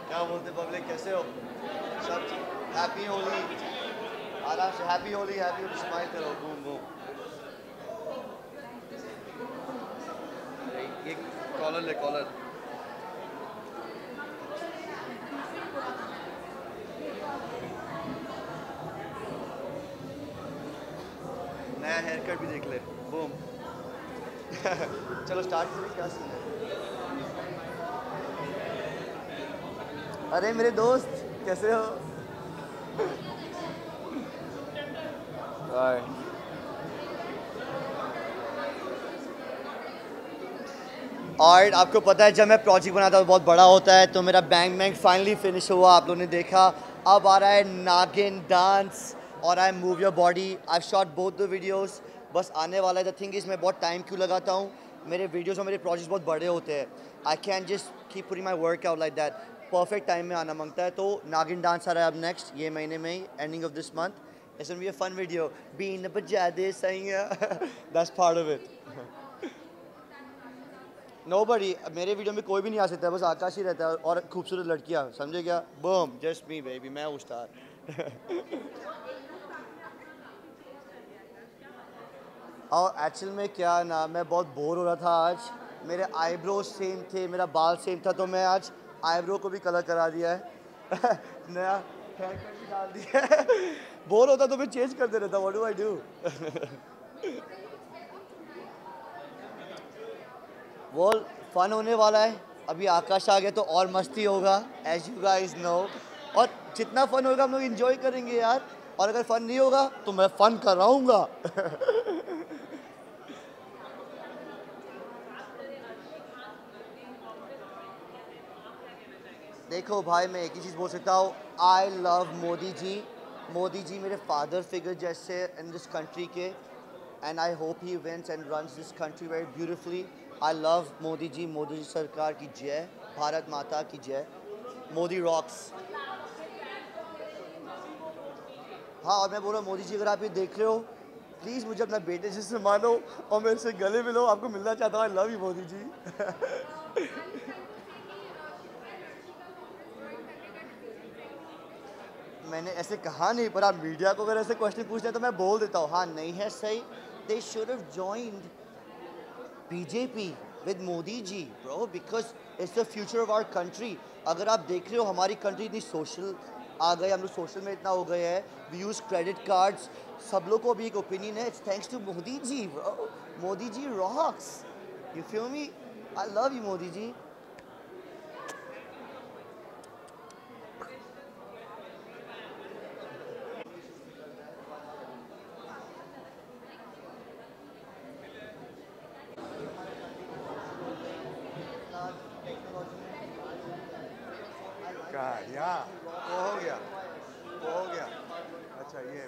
क्या बोलते पब्लिक, कैसे हो सब? हैप्पी होली, आराम से हैप्पी होली, स्माइल करो, बूम बूम। एक कॉलर ले कॉलर। नया हेयर कट भी देख ले, बूम। चलो स्टार्ट करें, क्या सीन है? अरे मेरे दोस्त कैसे हो? बाय। और आपको पता है जब मैं प्रोजेक्ट बनाता हूँ बहुत बड़ा होता है, तो मेरा बैंग बैंग फाइनली फिनिश हुआ, आप लोगों ने देखा। अब आ रहा है नागिन डांस और I move your body. I shot both the videos, बस आने वाला है। द थिंग इज़ मैं बहुत टाइम क्यों लगाता हूँ, मेरे वीडियोस और मेरे प्रोजेक्ट्स बहुत बड़े होते हैं। I can just keep putting my work out like that. Perfect time में आना मांगता है। तो नागिन डांस आ रहा है अब नेक्स्ट, ये महीने में ही, ending of this month. It's gonna be a fun video. बीन बजा दे सही, that's part of it. Nobody, मेरे वीडियो में कोई भी नहीं आ सकता है, बस आकाश ही रहता है और खूबसूरत लड़कियाँ, समझे क्या? बूम, जस्ट मी बेबी, मैं हूँ स्टार। और एक्चुअल में क्या ना, मैं बहुत बोर हो रहा था आज। मेरे आईब्रो सेम थे, मेरा बाल सेम था, तो मैं आज आईब्रो को भी कलर करा दिया है। नया हेयर कट भी डाल दिया है। बोर होता तो मैं चेंज कर दे रहता। What do I do? वो फन होने वाला है। अभी आकाश आ गया तो और मस्ती होगा, एज यू गाइस नो। और जितना फन होगा हम लोग एंजॉय करेंगे यार। और अगर फन नहीं होगा तो मैं फन कराऊंगा। देखो भाई, मैं एक ही चीज़ बोल सकता हूँ, आई लव मोदी जी। मोदी जी मेरे फादर फिगर जैसे इन दिस कंट्री के, and I hope he wins and runs this country very beautifully. I love Modi ji. Modi ji सरकार की जय, भारत माता की जय, मोदी रॉक्स। हाँ, और मैं बोल रहा हूँ मोदी जी, अगर आप ये देख रहे हो, प्लीज़ मुझे अपना बेटे जैसे मानो और मेरे से गले मिलो। आपको मिलना चाहता हूँ। आई लव यू मोदी जी। मैंने ऐसे कहा नहीं, पर आप मीडिया को अगर ऐसे क्वेश्चन पूछते हैं तो मैं बोल देता हूँ हाँ नहीं है सही। They should have joined BJP with Modi ji bro, because it's the future of our country. अगर आप देख रहे हो हमारी कंट्री इतनी सोशल आ गए, हम लोग सोशल में इतना हो गए हैं, वी यूज़ क्रेडिट कार्ड्स। सब लोग को भी एक ओपिनियन है, it's thanks to Modi ji bro. Modi ji rocks, you feel me? I love you Modi ji. यहाँ वो हो गया, वो हो गया। अच्छा ये है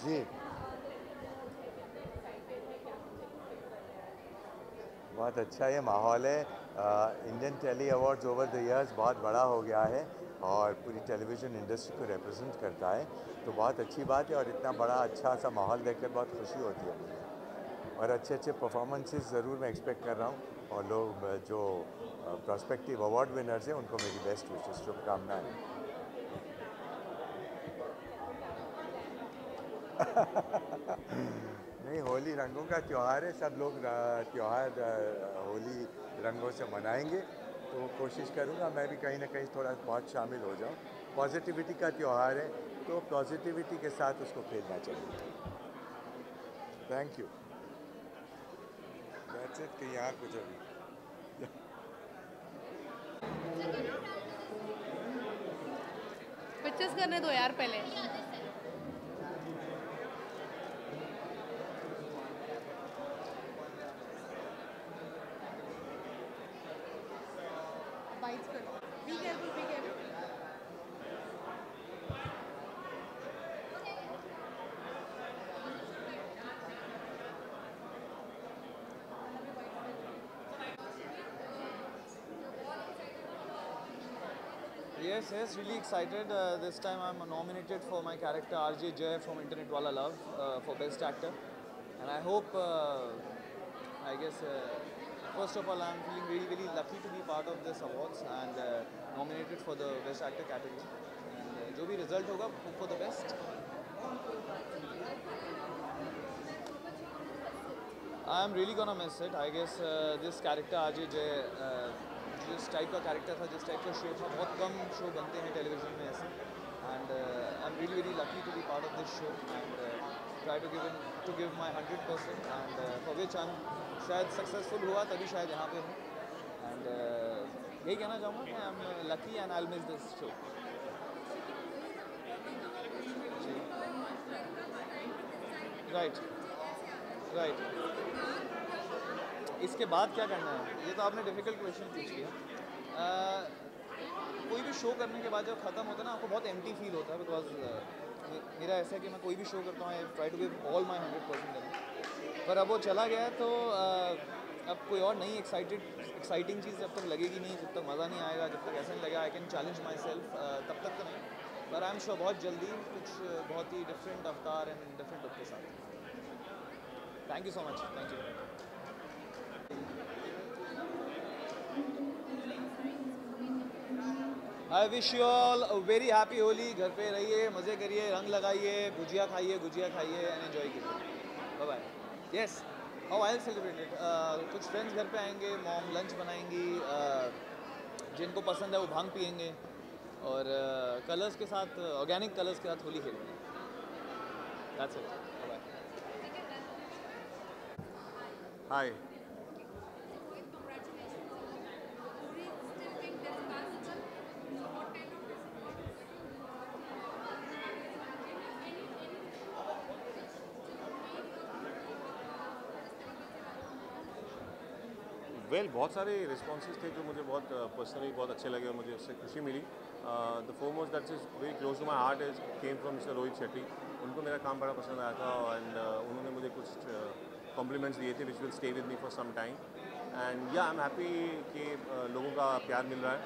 जी। बहुत अच्छा ये माहौल है। Indian tele awards over the years बहुत बड़ा हो गया है और पूरी टेलीविज़न इंडस्ट्री को रिप्रेजेंट करता है, तो बहुत अच्छी बात है। और इतना बड़ा अच्छा सा माहौल देखकर बहुत खुशी होती है मुझे। और अच्छे अच्छे परफॉर्मेंसेस ज़रूर मैं एक्सपेक्ट कर रहा हूँ। और लोग जो प्रॉस्पेक्टिव अवार्ड विनर्स हैं उनको मेरी बेस्ट विशेष शुभकामनाएँ। नहीं, होली रंगों का त्यौहार है, सब लोग त्यौहार होली रंगों से मनाएंगे, तो कोशिश करूँगा मैं भी कहीं ना कहीं थोड़ा बहुत शामिल हो जाऊँ। पॉजिटिविटी का त्यौहार है, तो पॉजिटिविटी के साथ उसको खेलना चाहिए। Thank you. That's it. कि यहाँ कुछ अभी पिक्चर्स करने दो यार पहले। बाइट्स करो। Be careful, be careful. Yes, really excited. This time I'm nominated for my character RJ Jay from Internet Wala Love for Best Actor. And I hope, first of all, I'm feeling really, really lucky to be part of this awards and nominated for the Best Actor category. And जो भी result होगा, hope for the best. I'm really gonna miss it. I guess this character RJ Jay, जिस type का character था, जिस type का show था, बहुत कम शो बनते हैं टेलीविज़न में ऐसे, and I am really very lucky to be part of this show and try to give my 100% and for which I am शायद सक्सेसफुल हुआ तभी शायद यहाँ पे हूँ एंड यही कहना चाहूँगा कि I am lucky and I will miss this show. Right. इसके बाद क्या करना है, ये तो आपने डिफ़िकल्ट क्वेश्चन पूछ लिया। कोई भी शो करने के बाद जब ख़त्म होता है ना, आपको बहुत एम्प्टी फील होता है, बिकॉज मेरा ऐसा है कि मैं कोई भी शो करता हूँ, I try to give all my 100% देना, पर अब वो चला गया है तो अब कोई और नई एक्साइटिंग चीज़ जब तक लगेगी नहीं, जब तक मज़ा नहीं आएगा, जब तक ऐसा नहीं लगेगा I can challenge my self, तब तक तो नहीं, पर आई एम श्योर बहुत जल्दी कुछ बहुत ही डिफरेंट अवतार एंड डिफरेंट लुक के साथ। Thank you so much. Thank you. I wish you all a very happy Holi. घर पे रहिए, मज़े करिए, रंग लगाइए, गुजिया खाइए एंड एंजॉय कीजिए। Bye bye. Yes, how I will celebrate it. कुछ फ्रेंड्स घर पे आएंगे, मॉम लंच बनाएंगी, जिनको पसंद है वो भांग पियेंगे और कलर्स के साथ, ऑर्गेनिक कलर्स के साथ होली खेलेंगे। That's it. Bye bye. Hi. बहुत सारे रिस्पॉन्सेज थे जो मुझे बहुत पर्सनली बहुत अच्छे लगे और मुझे उससे खुशी मिली। The foremost that's is very close to my heart is came from mister Rohit Shetty. उनको मेरा काम बड़ा पसंद आया था एंड उन्होंने मुझे कुछ कॉम्प्लीमेंट्स दिए थे which will stay with me for some time and yeah I am happy कि लोगों का प्यार मिल रहा है।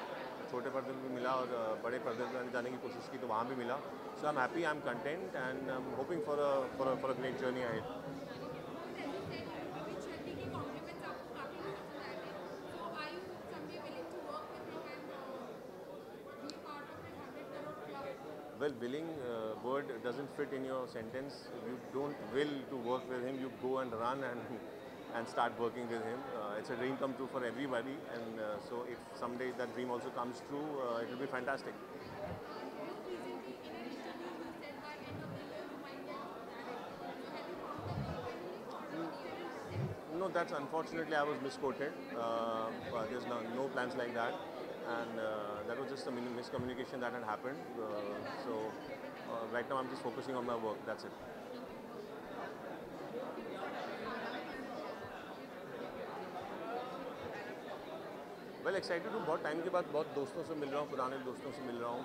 छोटे पर्दे में भी मिला और बड़े पर्दे में जाने की कोशिश की तो वहाँ भी मिला। So I am happy, I am content and I am hoping for a great journey ahead. Well, willing word doesn't fit in your sentence. You don't will to work with him. You go and run and start working with him. It's a dream come true for everybody, and so if someday that dream also comes true, it will be fantastic. No, that's unfortunately I was misquoted. There's no plans like that. And that was just a miscommunication that had happened. So right now I'm just focusing on my work. That's it. Well, excited हूँ। बहुत time के बाद बहुत दोस्तों से मिल रहा हूँ, पुराने दोस्तों से मिल रहा हूँ।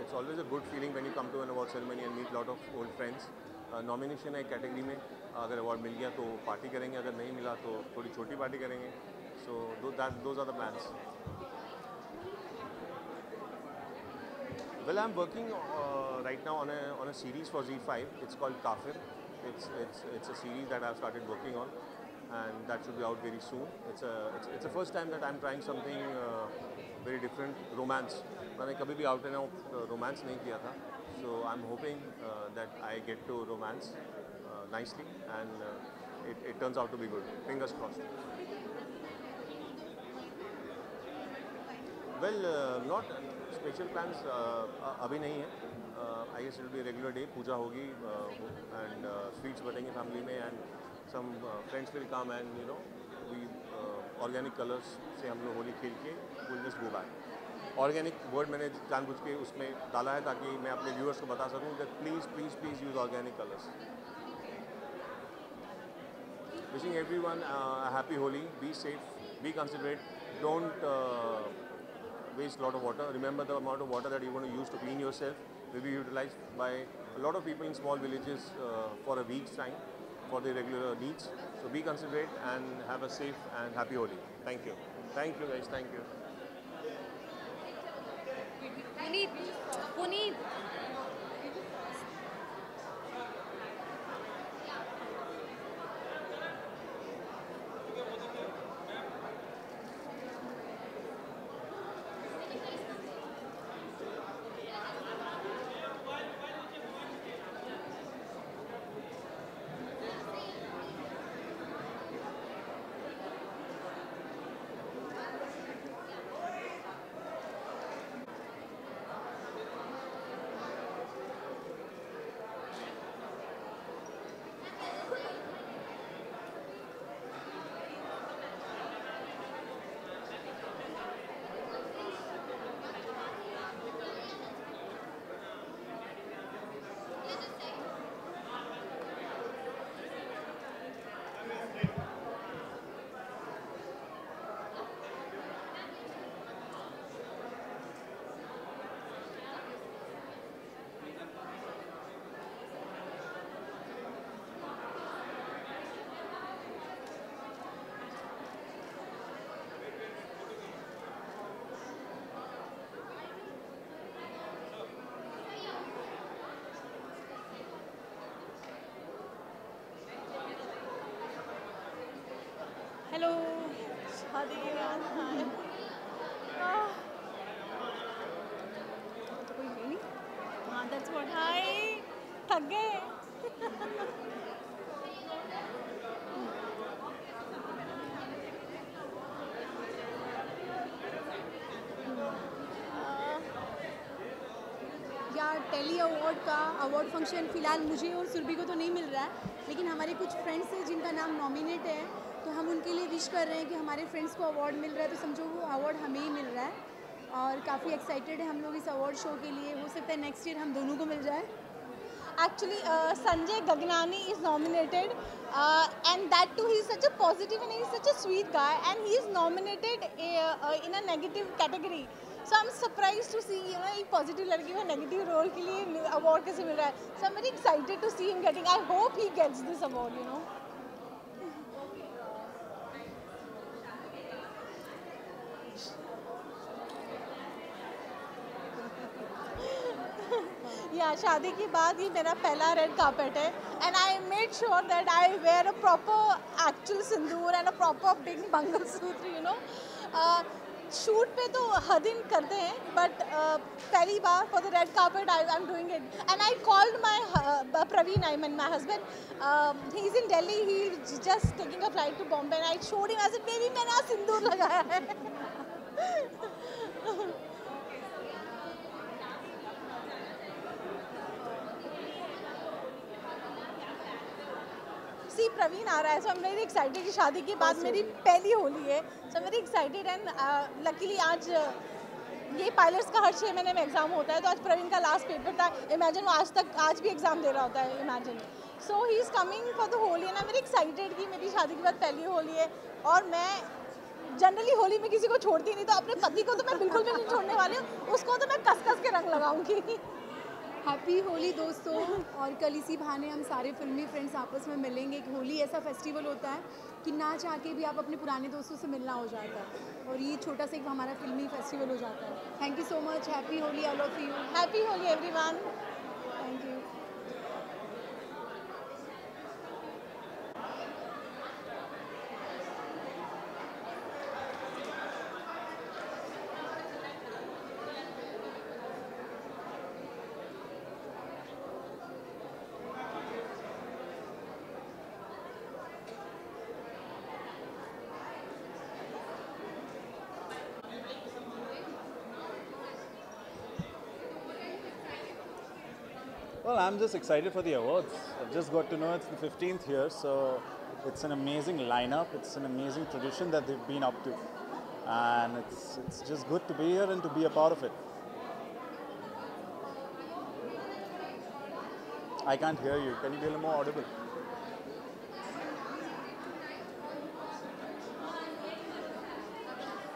It's always a good feeling when you come to an award ceremony and meet lot of old friends. Nomination है कैटेगरी में, अगर अवार्ड मिल गया तो पार्टी करेंगे, अगर नहीं मिला तो थोड़ी छोटी पार्टी करेंगे। So those are the plans. Well, I'm working right now on a series for Z5. It's called Kafir. It's a series that I've started working on, and that should be out very soon. It's the first time that I'm trying something very different, romance. मैंने कभी भी out and out romance नहीं किया था, so I'm hoping that I get to romance nicely and it turns out to be good. Fingers crossed. Well not special plans अभी नहीं है. I guess it will be regular day. Puja होगी and sweets बटेंगे family में and some friends will come and you know we organic colours से हम लोग होली खेल के will just go back. Organic word मैंने जानबूझ के उसमें डाला है ताकि मैं अपने व्यूअर्स को बता सकूं कि please please please use organic colours. Wishing everyone a happy Holi. Be safe, be considerate, don't waste a lot of water. Remember the amount of water that you're going to use to clean yourself will be utilized by a lot of people in small villages for a week's time for their regular needs. So be considerate and have a safe and happy Holi. Thank you. Thank you guys. Thank you. Puneet hello शादी के बाद तो कोई है नहीं. हाँ that's what. हाय थक गए. यार टेली अवार्ड का अवार्ड फंक्शन फ़िलहाल मुझे और सुरभि को तो नहीं मिल रहा है, लेकिन हमारे कुछ फ्रेंड्स हैं जिनका नाम नॉमिनेट है, तो हम उनके लिए विश कर रहे हैं कि हमारे फ्रेंड्स को अवार्ड मिल रहा है तो समझो वो अवार्ड हमें ही मिल रहा है. और काफ़ी एक्साइटेड है हम लोग इस अवार्ड शो के लिए. हो सकता है नेक्स्ट ईयर हम दोनों को मिल जाए. Actually, Sanjay Gagnani is nominated, and that too, he's such a positive and he's such a sweet guy, and he is nominated in a negative category. So I'm surprised to see, you know, एक positive लड़की को negative role के लिए award कैसे मिल रहा है. So I'm very excited to see him getting. I hope he gets this award, you know. या शादी के बाद ये मेरा पहला रेड कार्पेट है and I made sure that I wear a proper actual sindoor and a proper big mangalsutra, you know. Shoot पे तो हद ही करते हैं, बट पहली बार for the red carpet I am doing it. And I called my Praveen, I mean my husband, he is in Delhi, he is just taking a flight to Bombay and I showed him, I said baby मैंने आज सिंदूर लगाया है. सी प्रवीण आ रहा है, so I am very excited कि शादी के बाद मेरी पहली होली है. So I am very excited and luckily आज ये पायलट्स का हर 6 महीने में एग्ज़ाम होता है, तो आज प्रवीण का लास्ट पेपर था. इमेजिन वो आज भी एग्ज़ाम दे रहा होता है, imagine. So he is coming for the Holi and I am very excited कि मेरी शादी के बाद पहली होली है. और मैं जनरली होली में किसी को छोड़ती नहीं, तो अपने पति को तो मैं बिल्कुल भी नहीं छोड़ने वाली हूँ. उसको तो मैं कस कस के रंग लगाऊंगी. हैप्पी होली दोस्तों. और कल इसी बहाने हम सारे फिल्मी फ्रेंड्स आपस में मिलेंगे. एक होली ऐसा फेस्टिवल होता है कि ना चाह के भी आप अपने पुराने दोस्तों से मिलना हो जाता है, और ये छोटा सा एक हमारा फिल्मी फेस्टिवल हो जाता है. Thank you so much. Happy Holi all of you. Happy Holi everyone. Thank you. Well, I'm just excited for the awards. I've just got to know it's the 15th year, so it's an amazing lineup. It's an amazing tradition that they've been up to. And it's just good to be here and to be a part of it. I can't hear you. Can you be a little more audible?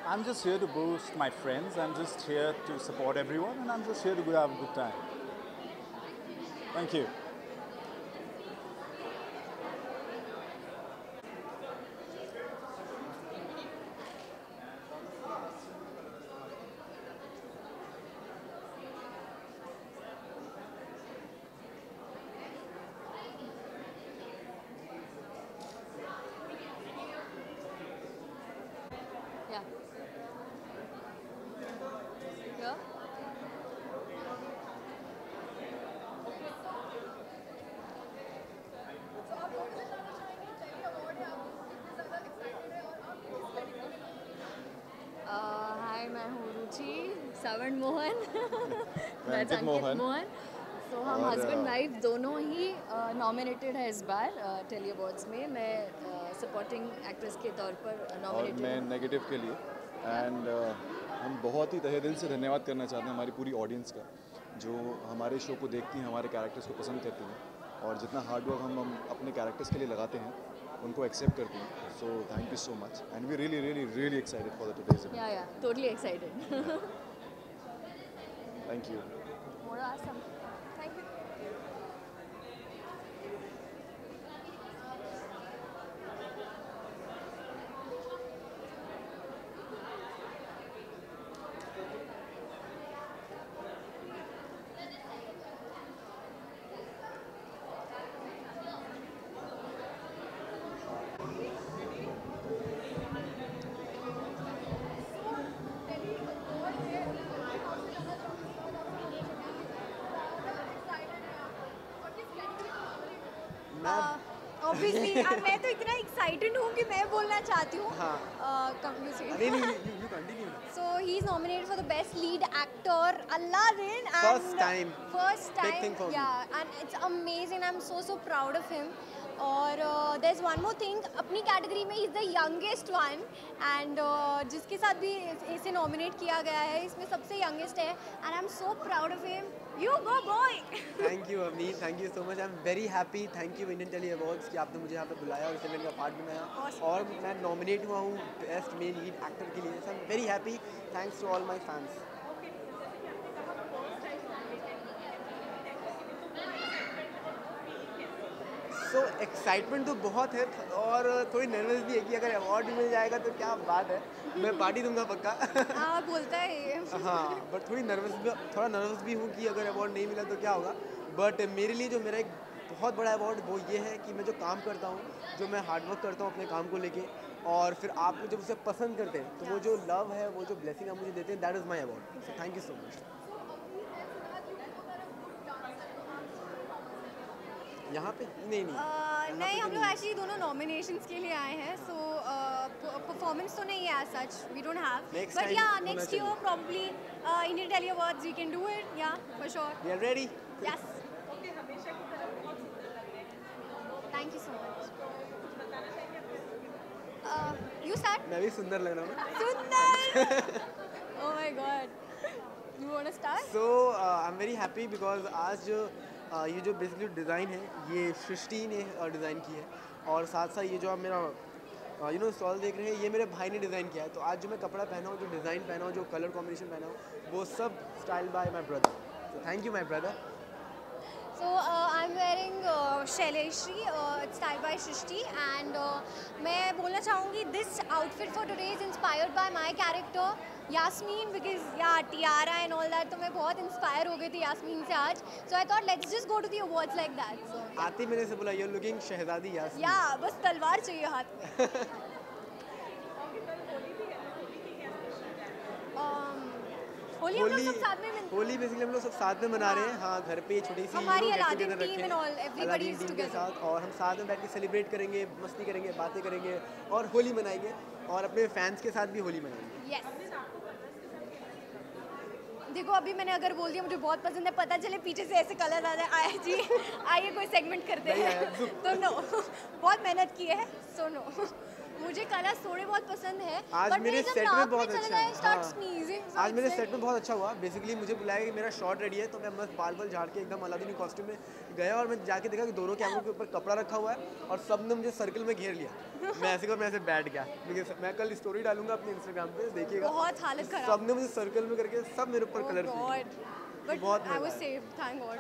I'm just here to boost my friends. I'm just here to support everyone, and I'm just here to have a good time. Thank you. Yeah. Yeah. हाय मैं हूँ रुचि श्रवण मोहन मैं अंकित अंकित मोहन। मोहन सो हम और, husband wife दोनों ही nominated है इस बार tele awards में मैं सपोर्टिंग एक्ट्रेस के तौर पर और नॉमिनेटेड मैं नेगेटिव के लिए एंड हम बहुत ही तहे दिल से धन्यवाद करना चाहते हैं हमारी पूरी ऑडियंस का जो हमारे शो को देखती हैं, हमारे कैरेक्टर्स को पसंद करती हैं और जितना हार्ड वर्क हम अपने कैरेक्टर्स के लिए लगाते हैं उनको एक्सेप्ट करती हैं. So thank you so much and we really excited for the today's event. Yeah totally excited thank you. awesome thank you obviously मैं तो इतना एक्साइटेड हूँ कि मैं बोलना चाहती हूँ so he is nominated for the best lead actor Aladdin First time. First Big thing for time me. Yeah and it's amazing I am so proud of him और there is one more thing अपनी category में he is the youngest one and जिसके साथ भी इसे nominate किया गया है इसमें सबसे यंगेस्ट है and I am so proud of him you go boy thank you Avneet, thank you so much. I am very happy. Thank you Indian tele awards कि आपने मुझे यहाँ पे बुलाया और इसे मैंने का पार्ट बनाया और मैं नॉमिनेट हुआ हूँ बेस्ट मेन लीड एक्टर के लिए. So I am very happy. Thanks to all my fans. So excitement तो बहुत है और थोड़ी नर्वस भी है कि अगर अवार्ड मिल जाएगा तो क्या बात है. मैं पार्टी दूंगा पक्का. बोलता है ये हाँ, बट थोड़ा नर्वस भी हूँ कि अगर अवार्ड नहीं मिला तो क्या होगा. बट मेरे लिए जो मेरा एक बहुत बड़ा अवार्ड वो ये है कि मैं जो काम करता हूँ, जो मैं हार्डवर्क करता हूँ अपने काम को लेके और फिर आप जब उसे पसंद करते हैं तो वो जो लव है, वो जो ब्लेसिंग आप मुझे देते हैं, that is my award. So thank you so much. यहाँ पे नहीं हम लोग एक्चुअली दोनों नॉमिनेशंस के लिए आए हैं सो परफॉर्मेंस तो नहीं है as such we don't have Next but time yeah होना नेक्स्ट चाहिए. Year probably Indian tele Awards we can do it yeah for sure we are ready. Yes thank you so much you start मैं भी सुंदर लग रहा हूँ. सुंदर oh my god you want to start so I am very happy because आज जो ये जो बेसिकली डिज़ाइन है ये सृष्टि ने डिज़ाइन की है और साथ साथ ये जो आप मेरा स्टॉल देख रहे हैं ये मेरे भाई ने डिज़ाइन किया है. तो आज जो मैं कपड़ा पहना हूँ, जो डिज़ाइन पहना हूँ, जो कलर कॉम्बिनेशन पहना हूँ, वो सब style by my brother. So thank you my brother. So I'm wearing Shaileshri, it's styled by Shrishti and मैं बोलना चाहूँगी this outfit for today is inspired by my character Yasmin because yeah tiara and all that तो मैं बहुत inspire हो गई थी यास्मीन से आज so I thought let's just go to the awards like that. So आते मैंने से बोला you're looking Shahzadi Yasmin. yeah बस तलवार चाहिए हाथ में. होली हम लोग सब साथ में होली बेसिकली हम लोग सब साथ में मना रहे हैं. हाँ, घर पे छोटी सी हमारी get अलादीन together team रखे हैं. and all, everybody Aladdin is team के together. साथ और हम साथ में बैठ के सेलिब्रेट करेंगे, मस्ती करेंगे, बातें करेंगे और होली मनाएंगे और अपने फैंस के साथ भी होली मनाएंगे. yes देखो अभी मैंने अगर बोल दिया मुझे बहुत पसंद है, पता चले पीछे से ऐसे कलर आ जाए, आया जी आइए कोई सेगमेंट करते हैं तो नो, बहुत मेहनत की है, सो नो। मुझे कलर्स थोड़े बहुत पसंद है, आज मेरे सेट में बहुत अच्छा हाँ। आज मेरे सेट में बहुत अच्छा हुआ। बेसिकली मुझे बुलाया कि मेरा शॉट रेडी है, तो मैं बस बाल बाल झाड़ के एकदम अलादीन कॉस्ट्यूम में गया और मैं जाके देखा कि दोनों कैमरों के ऊपर कपड़ा रखा हुआ है और सब ने मुझे सर्कल में घेर लिया। मैं ऐसे बैठ गया, क्योंकि मैं कल स्टोरी डालूंगा अपने इंस्टाग्राम पे, देखिएगा। बहुत हालत खराब। सब ने मुझे सर्कल में करके सब मेरे ऊपर colour but I was safe, thank God.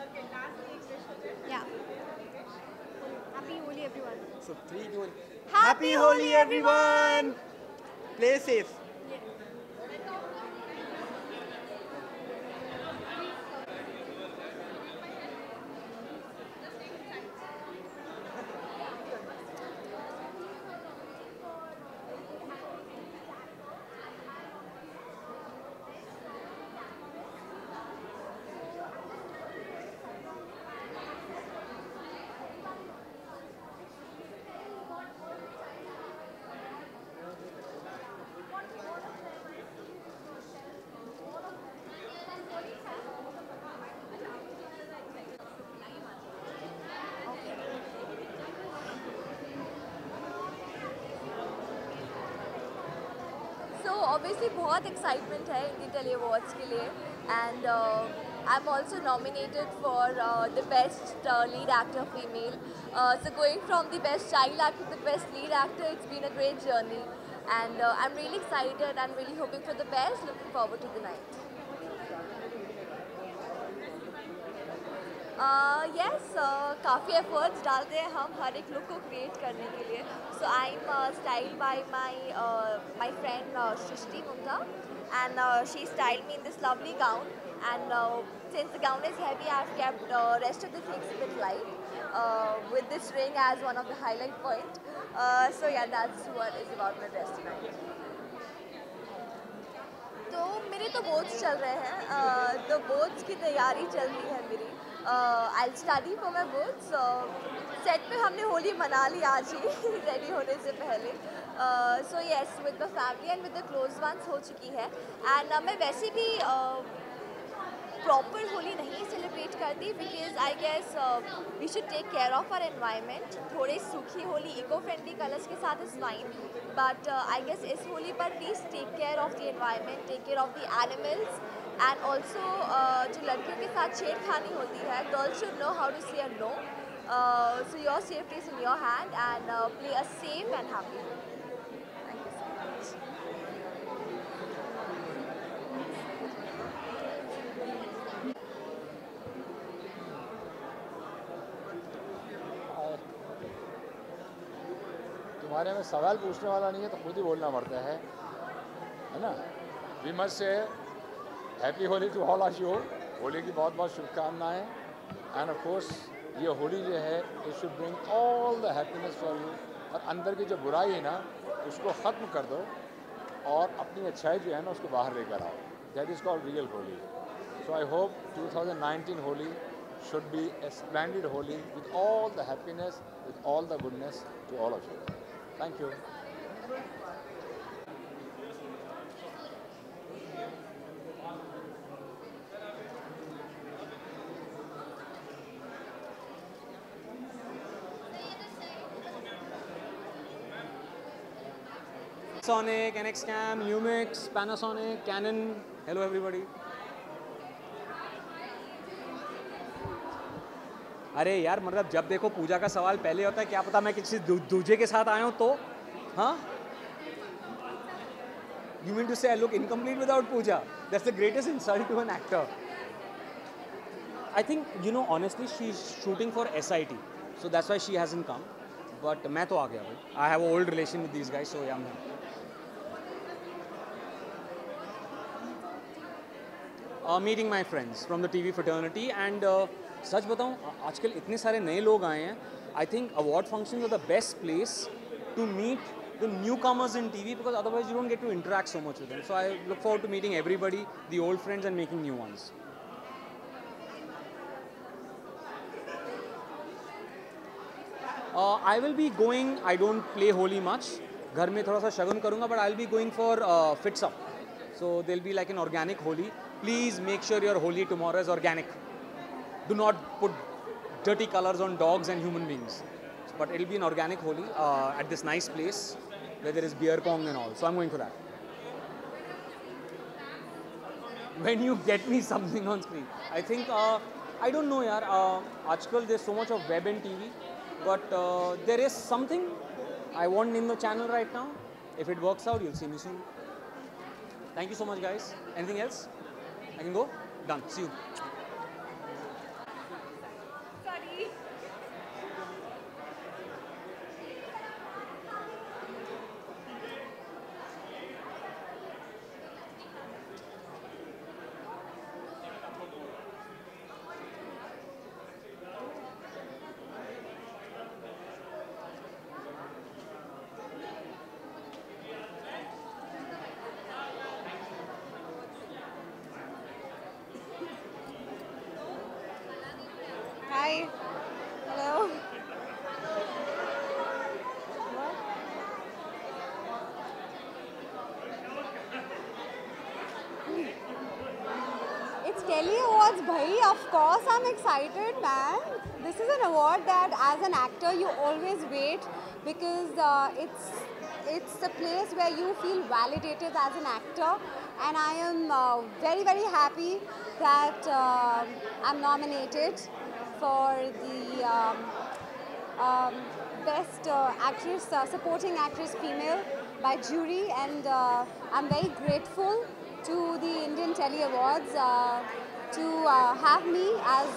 Yeah happy Holi everyone. So 3 2 1 Happy Holi everyone! Play safe. Obviously बहुत एक्साइटमेंट है इंडियन टेली अवार्ड्स के लिए and I am also nominated for the best lead actor female, so going from the best child actor to the best lead actor, it's been a great journey and I am really excited, I am really hoping for the best, looking forward to the night. Yes, काफ़ी efforts डालते हैं हम हर एक look को create करने के लिए। So I am styled by my friend Srishti Munga and she styled me in this lovely gown and since the gown is heavy I have kept rest of the things a bit light with this ring as one of the highlight point. So yeah, that's what is about my dress tonight. तो मेरे तो boards चल रहे हैं, तो boards की तैयारी चल रही है मेरी। I study for my boards. Set पे हमने होली मना ली आज ही रेडी होने से पहले। So yes, with the family and with the close ones हो चुकी है एंड मैं वैसे भी प्रॉपर होली नहीं सेलिब्रेट करती because I guess we should take care of our environment. थोड़े सूखी होली इको फ्रेंडली कलर्स के साथ is fine, but I guess इस होली पर please take care of the environment, take care of the animals and also जो लड़कियों के साथ छेड़खानी होती है, girls should know how to say no, so your safety is in your hand and play a safe and happy Holi. Thank you so much. तुम्हारे में सवाल पूछने वाला नहीं है तो खुद ही बोलना पड़ता है ना। We must say happy Holi to all of you. Holi की बहुत बहुत शुभकामनाएं एंड ऑफ कोर्स ये होली जो है it should bring all the happiness for you. और अंदर की जो बुराई है ना उसको ख़त्म कर दो और अपनी अच्छाई जो है ना उसको बाहर लेकर आओ। That is called real Holi. So I hope 2019 Holi should be a splendid Holi with all the happiness, with all the goodness to all of you. Thank you. Sonic, NXCam, Numix, Panasonic, Canon. Hello everybody. अरे यार मतलब जब देखो पूजा का सवाल पहले होता है, क्या पता मैं किसी दूजे के साथ आया हूँ तो हाँ। You mean to say I look incomplete without Pooja? That's the greatest insult to an actor. I think, you know, honestly, she's shooting for SIT, so that's why she hasn't come. But मैं तो आ गया भाई. I have an old relation with these guys, so yeah, I'm here. Meeting my friends from the TV fraternity and सच बताऊं आजकल इतने सारे नए लोग आए हैं. I think award functions are the best place to meet the newcomers in TV because otherwise you don't get to interact so much with them. So I look forward to meeting everybody, the old friends and making new ones. I will be going, I don't play Holi much. घर में थोड़ा सा शगुन करूँगा but I'll be going for Fits Up. So there'll be like an organic Holi. please make sure your Holi tomorrow is organic. Do not put dirty colors on dogs and human beings. But it'll be an organic Holi at this nice place where there is beer pong and all. So I'm going for that. When you get me something on screen, I think, I don't know yaar, aajkal there's so much of web and TV, but there is something I won't name the channel right now. If it works out, you'll see me soon. Thank you so much, guys. Anything else? I can go? Done. See you. Sorry. Hi. Hello. It's Telly Awards, bhai. Of course, I'm excited, man. This is an award that, as an actor, you always wait because it's a place where you feel validated as an actor, and I am very, very happy that I'm nominated for the Best Actress, Supporting Actress Female by jury, and I'm very grateful to the Indian Telly Awards to have me as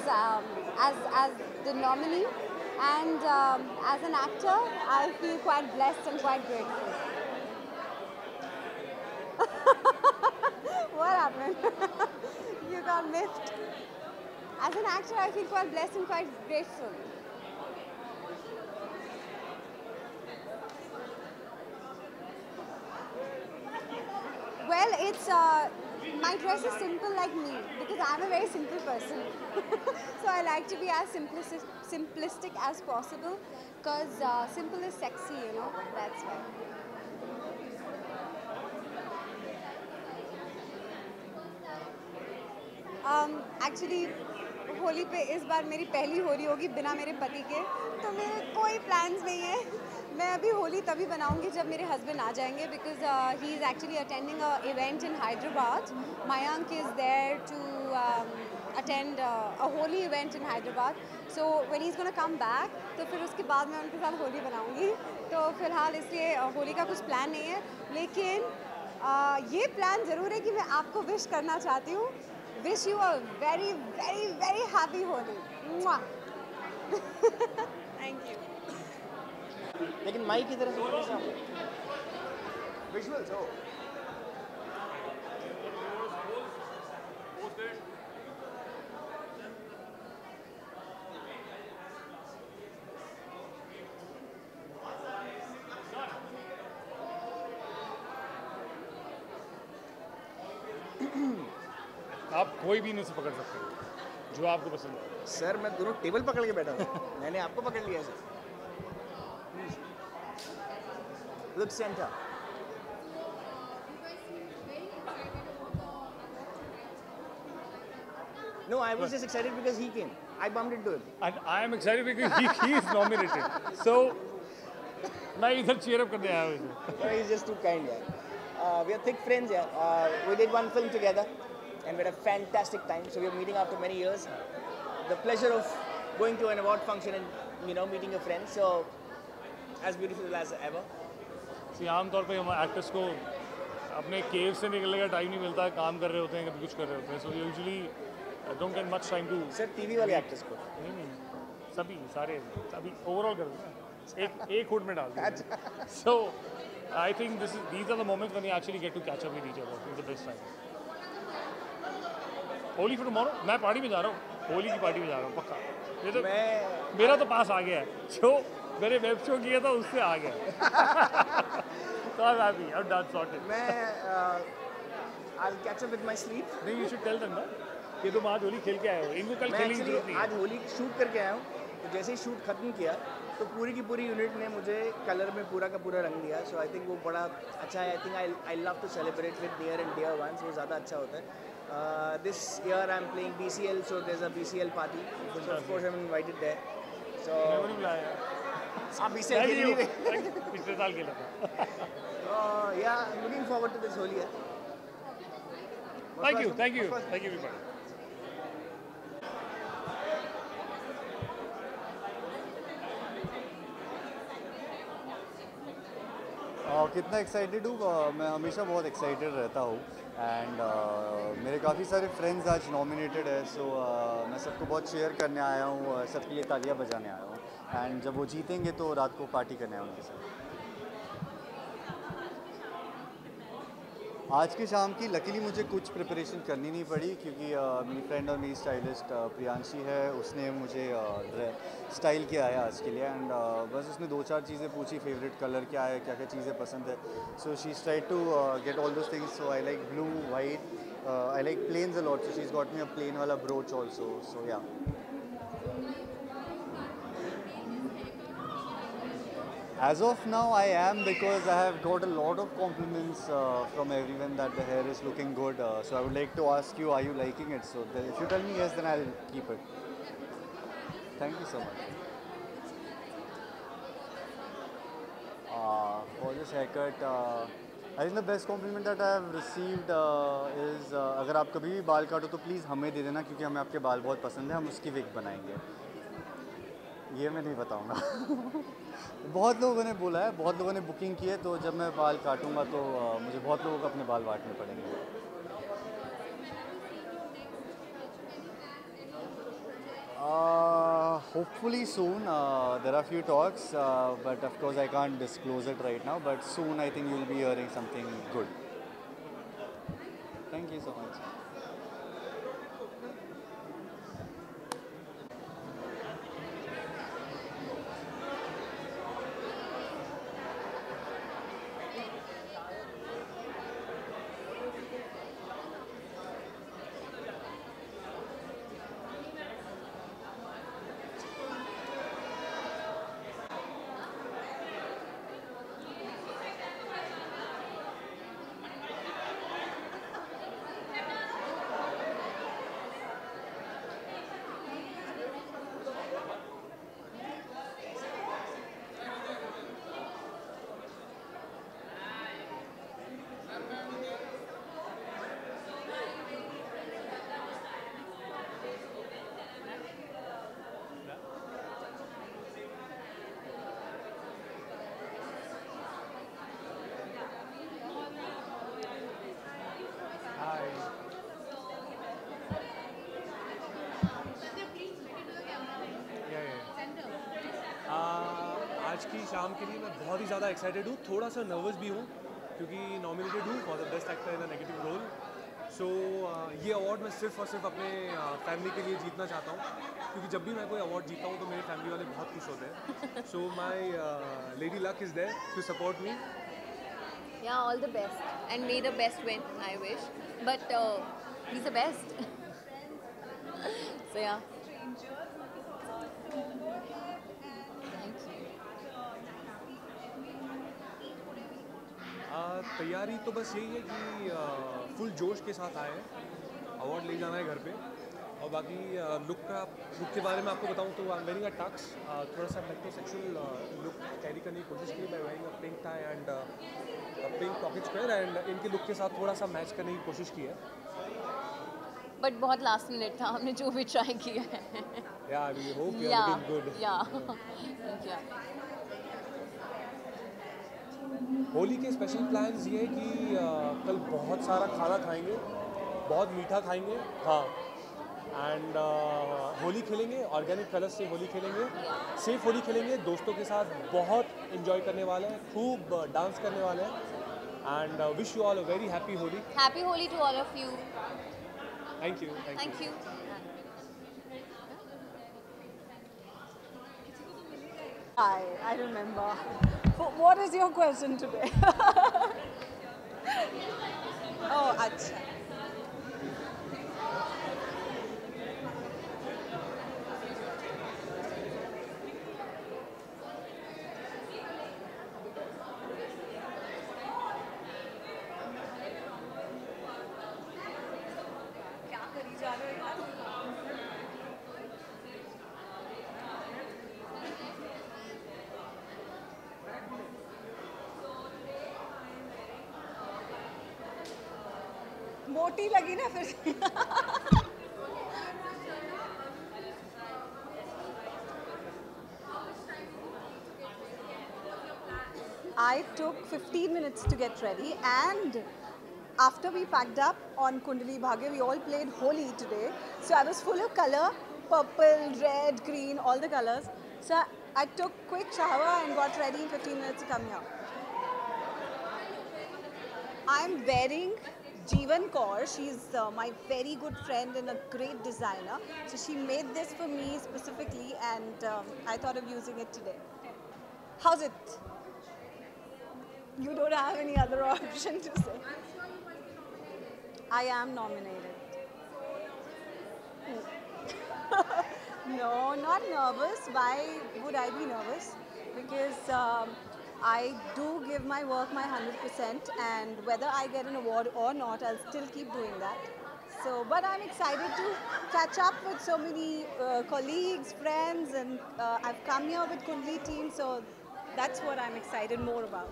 the nominee, and as an actor, I feel quite blessed and quite grateful. What happened? You got miffed. As an actor, I feel quite blessed and quite grateful. Well, it's my dress is simple like me because I'm a very simple person. So I like to be as simplistic as possible because simple is sexy, you know. That's why. Actually, Holi पे इस बार मेरी पहली होली होगी बिना मेरे पति के, तो मेरे कोई प्लान्स नहीं है. मैं अभी होली तभी बनाऊंगी जब मेरे हस्बैंड आ जाएंगे because he is actually attending a event in Hyderabad. Mayank is there to attend a holy event in Hyderabad. So when he's going to come back, तो फिर उसके बाद मैं उनके साथ होली बनाऊंगी. तो फिलहाल इसलिए होली का कुछ प्लान नहीं है, लेकिन ये प्लान ज़रूर है कि मैं आपको विश करना चाहती हूँ. Wish you a very, very, very happy Holi. Mwah. Thank you. लेकिन माइक की तरह से विजुअल्स हो. आप कोई भी नहीं से पकड़ सकते जो आपको पसंद है. सर मैं दोनों टेबल पकड़ के बैठा हूँ. मैंने आपको पकड़ लिया sir. Look center. No, I was just excited because he came. I bumped into him. And I am excited because he is nominated. So मैं इधर cheer up करने आया हूँ. No, he's just too kind, yeah. We are thick friends, yeah. We did one film together, and we had a fantastic time. So we are meeting after many years. The pleasure of going to an award function and meeting a friend. So as beautiful as ever. See, आमतौर पे हम actors को अपने cave से निकलने का time नहीं मिलता है. काम कर रहे होते हैं, कभी कुछ कर रहे होते हैं. So usually don't get much time to. Sir, TV वाले actors को. नहीं, सभी सारे अभी overall कर रहे हैं. एक हुड में डाल दिया. So I think these are the moments when you actually get to catch up with each other. It's the best time. Holi for tomorrow. मैं पार्टी में जा रहा हूँ. होली की पार्टी में जा रहा हूँ पक्का. ये तो मेरा तो पास आ गया है. जो मैंने वेब शो किया था उससे आ गया. So I'm happy. I'm done sorted. I'll catch up with my sleep. नहीं, you should tell them ना कि तुम आज होली खेल के आए हो. इनको कल खेलने की जरूरत नहीं है. आज होली शूट करके आया हूँ. तो जैसे ही शूट खत्म किया तो पूरी की पूरी यूनिट ने मुझे कलर में पूरा का पूरा रंग दिया. सो आई थिंक वो बड़ा अच्छा है. I think I love to celebrate with near and dear ones. वो ज़्यादा अच्छा होता है. This year I'm playing BCL, so there's a BCL party. So of course I'm invited there. So आप BCL खेल नहीं रहे? पिछले साल खेला था. Yeah, I'm looking forward to this whole year. Thank you everybody. कितना एक्साइटेड हूँ, मैं हमेशा बहुत एक्साइटेड रहता हूँ एंड मेरे काफ़ी सारे फ्रेंड्स आज नॉमिनेटेड है, सो मैं सबको बहुत शेयर करने आया हूँ, सबके लिए तालियां बजाने आया हूँ एंड जब वो जीतेंगे तो रात को पार्टी करने आया उनके साथ. आज की शाम की लकीली मुझे कुछ प्रिपरेशन करनी नहीं पड़ी क्योंकि मेरी फ्रेंड और मेरी स्टाइलिस्ट प्रियांशी है, उसने मुझे स्टाइल किया है आज के लिए एंड बस उसने 2-4 चीज़ें पूछी, फेवरेट कलर क्या है, क्या क्या चीज़ें पसंद है, so she try to get all those things. So I like blue, white, I like planes a lot, so she is got me a plane वाला brooch also. So yeah as of now I am, because I have got a lot of compliments from everyone that the hair is looking good, so I would like to ask you, are you liking it? So if you tell me yes, then I'll keep it. Thank you so much. For this haircut, I think the best compliment that I have received is अगर आप कभी भी बाल काटो तो please हमें दे देना क्योंकि हमें आपके बाल बहुत पसंद है, हम उसकी विग बनाएंगे. ये मैं नहीं बताऊंगा. बहुत लोगों ने बोला है, बहुत लोगों ने बुकिंग की है, तो जब मैं बाल काटूंगा तो मुझे बहुत लोगों को अपने बाल बांटने पड़ेंगे. Hopefully soon. There are few talks, but of course I can't disclose it right now. But soon I think you'll be hearing something good. Thank you so much. आज की शाम के लिए मैं बहुत ही ज़्यादा एक्साइटेड हूँ, थोड़ा सा नर्वस भी हूँ क्योंकि नॉमिनेटेड हूँ for the best actor in a negative role. So ये अवार्ड मैं सिर्फ और सिर्फ अपने फैमिली के लिए जीतना चाहता हूँ क्योंकि जब भी मैं कोई अवार्ड जीता हूँ तो मेरे फैमिली वाले बहुत खुश होते हैं. So my lady luck is there to support me. Yeah, all the best and may the best win, I wish. But he's the best. So yeah. तैयारी तो बस यही है कि फुल जोश के साथ आए हैं, अवार्ड ले जाना है घर पे. और बाकी लुक के बारे में आपको बताऊं तो I am wearing a tux, थोड़ा सा मेट्रोसेक्सुअल लुक कैरी करने की कोशिश की. मैं wearing a pink tie and pink pocket square and इनके लुक के साथ थोड़ा सा मैच करने की कोशिश की है. बट बहुत लास्ट मिनट था, हमने जो भी ट्राई किया है. Yeah, we hope you are looking good. Yeah. Holi के स्पेशल प्लान्स ये है कि कल बहुत सारा खाना खाएंगे, बहुत मीठा खाएंगे, हाँ, एंड होली खेलेंगे, ऑर्गेनिक कलर्स से होली खेलेंगे, सेफ होली खेलेंगे, दोस्तों के साथ बहुत एंजॉय करने वाले हैं, खूब डांस करने वाले हैं and wish you all a very happy Holi. Happy Holi to all of you. Thank you. Thank you. I remember. What is your question today? Oh, अच्छा. मोटी लगी ना फिर। I took 15 minutes to get ready, and after we packed up on Kundali Bhagya, we all played Holi today. So I was full of color, purple, red, green, all the colors. So I took quick shower and got ready in 15 minutes to come here. I'm wearing Jeevan Kaur. She's my very good friend and a great designer. So she made this for me specifically, and I thought of using it today. How's it? You don't have any other option to say. I am nominated. No, not nervous. Why would I be nervous? Because I do give my work my 100%, and whether I get an award or not, I'll still keep doing that. So, but I'm excited to catch up with so many colleagues, friends, and I've come here with Kundli team, so that's what I'm excited more about.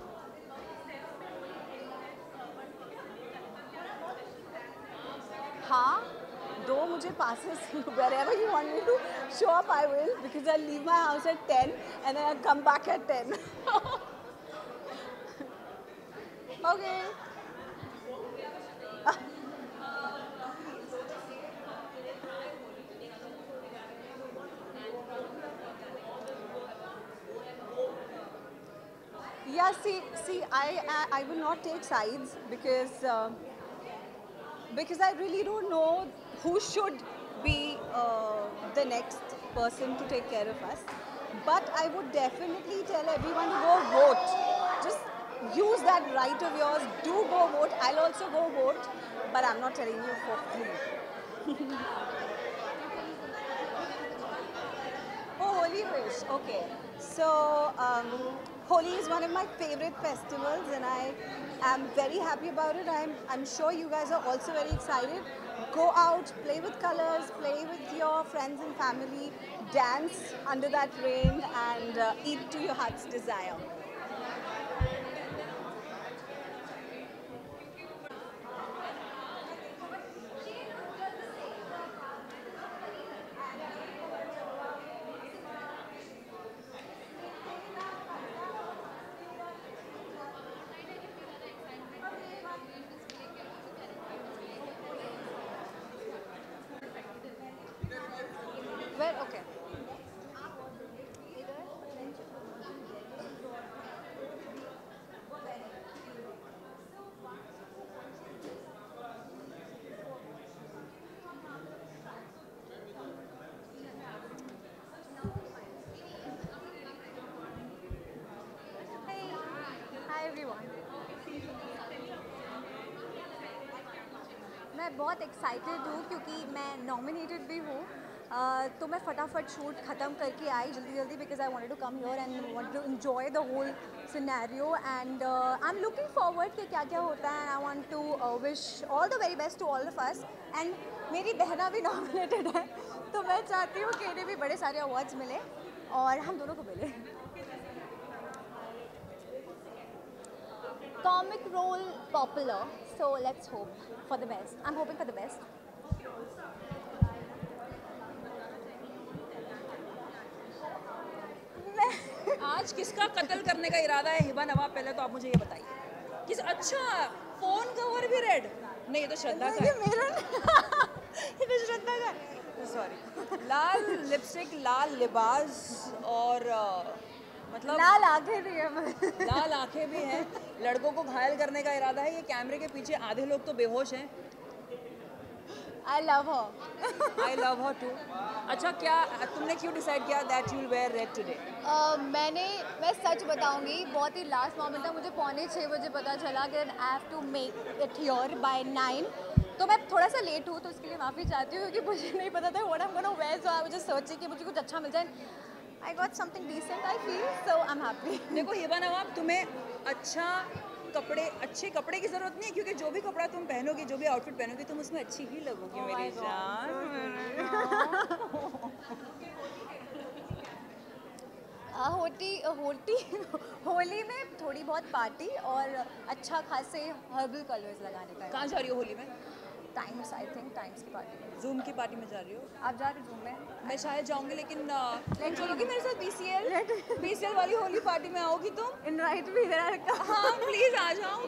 हाँ, दो मुझे passes. Wherever you want me to show up, I will, because I'll leave my house at 10 and then I'll come back at 10. Okay. Yeah, see, I will not take sides because I really don't know who should be the next person to take care of us. But I would definitely tell everyone to go vote. Just use that right of yours. Do go vote. I'll also go vote. But I'm not telling you for free. Oh, Holi wish. Okay. So, Holi is one of my favorite festivals, and I am very happy about it. I'm sure you guys are also very excited. Go out, play with colors, play with your friends and family, dance under that rain, and eat to your heart's desire. Well, okay. Hi everyone. मैं बहुत excited हूँ क्योंकि मैं nominated भी हूँ, तो मैं फटाफट शूट ख़त्म करके आई जल्दी because I wanted to come here and want to enjoy the whole scenario, and I am looking forward कि क्या क्या होता है, and I want to wish all the very best to all of us, and मेरी बहना भी nominated है, तो मैं चाहती हूँ कि इन्हें भी बड़े सारे अवार्ड्स मिले और हम दोनों को मिले. Comic role popular, so let's hope for the best. I'm hoping for the best. आज किसका कत्ल करने का इरादा है हिबा नवाब, पहले तो आप मुझे ये बताइए. किस अच्छा फोन कवर भी रेड? नहीं ये तो श्रद्धा का है. ये तो श्रद्धा का है. सॉरी. लाल लिपस्टिक, लाल लिबास और मतलब लाल आंखें भी है. लाल आंखें भी हैं. लड़कों को घायल करने का इरादा है. ये कैमरे के पीछे आधे लोग तो बेहोश हैं. I love her. I love her too. अच्छा क्या तुमने क्यों डिसाइड किया that you'll wear red today? मैं सच बताऊंगी, बहुत ही लास्ट मोमेंट था. मुझे 5:45 बजे पता चला कि I have to make it here by 9. तो मैं थोड़ा सा लेट हूँ, तो उसके लिए माफ़ी चाहती हूँ क्योंकि मुझे नहीं पता था what I'm gonna wear, so I was just searching कि मुझे कुछ अच्छा मिल जाए. I got something decent, I feel, so I'm happy. देखो हिबा नवाब, तुम्हें अच्छे कपड़े की ज़रूरत नहीं है, क्योंकि जो भी कपड़ा तुम पहनोगी, जो भी आउटफिट पहनोगी, तुम उसमें अच्छी ही लगोगी मेरी जान. होली में थोड़ी बहुत पार्टी और अच्छा खासे हर्बल कलर्स लगाने का. कहाँ जा रही हो होली में? टाइम्स, आई थिंक टाइम्स की पार्टी में। जूम की पार्टी में जा रही हो? आप जा रहे हो जूम में? मैं शायद जाऊंगी, लेकिन चलोगी मेरे साथ BCL वाली होली पार्टी में आओगी तुम? इनवाइट भी करा रखा। हाँ प्लीज आ जाओ।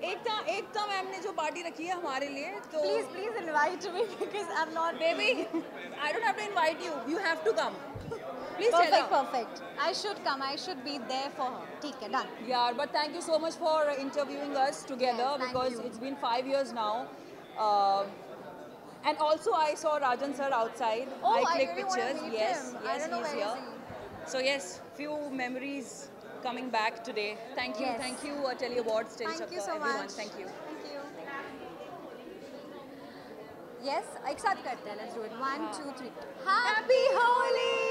एकता मैम ने जो पार्टी रखी है हमारे लिए, तो please invite me because I am not baby, I don't have to invite you, you have to come. Please perfect. I should come. I should be there for her. ठीक है, done. Yeah, but thank you so much for interviewing us together, because it's been 5 years now. And also I saw Rajan sir outside. Oh, I I clicked really wanna pictures. meet Yes, him. I don't know he's where here. is So yes, few memories coming back today. Thank you, thank you, Tele Awards, Thank you so everyone. much. Thank you. Yes, एक साथ करते हैं. Let's do it. 1, 2, 3. Happy Holi!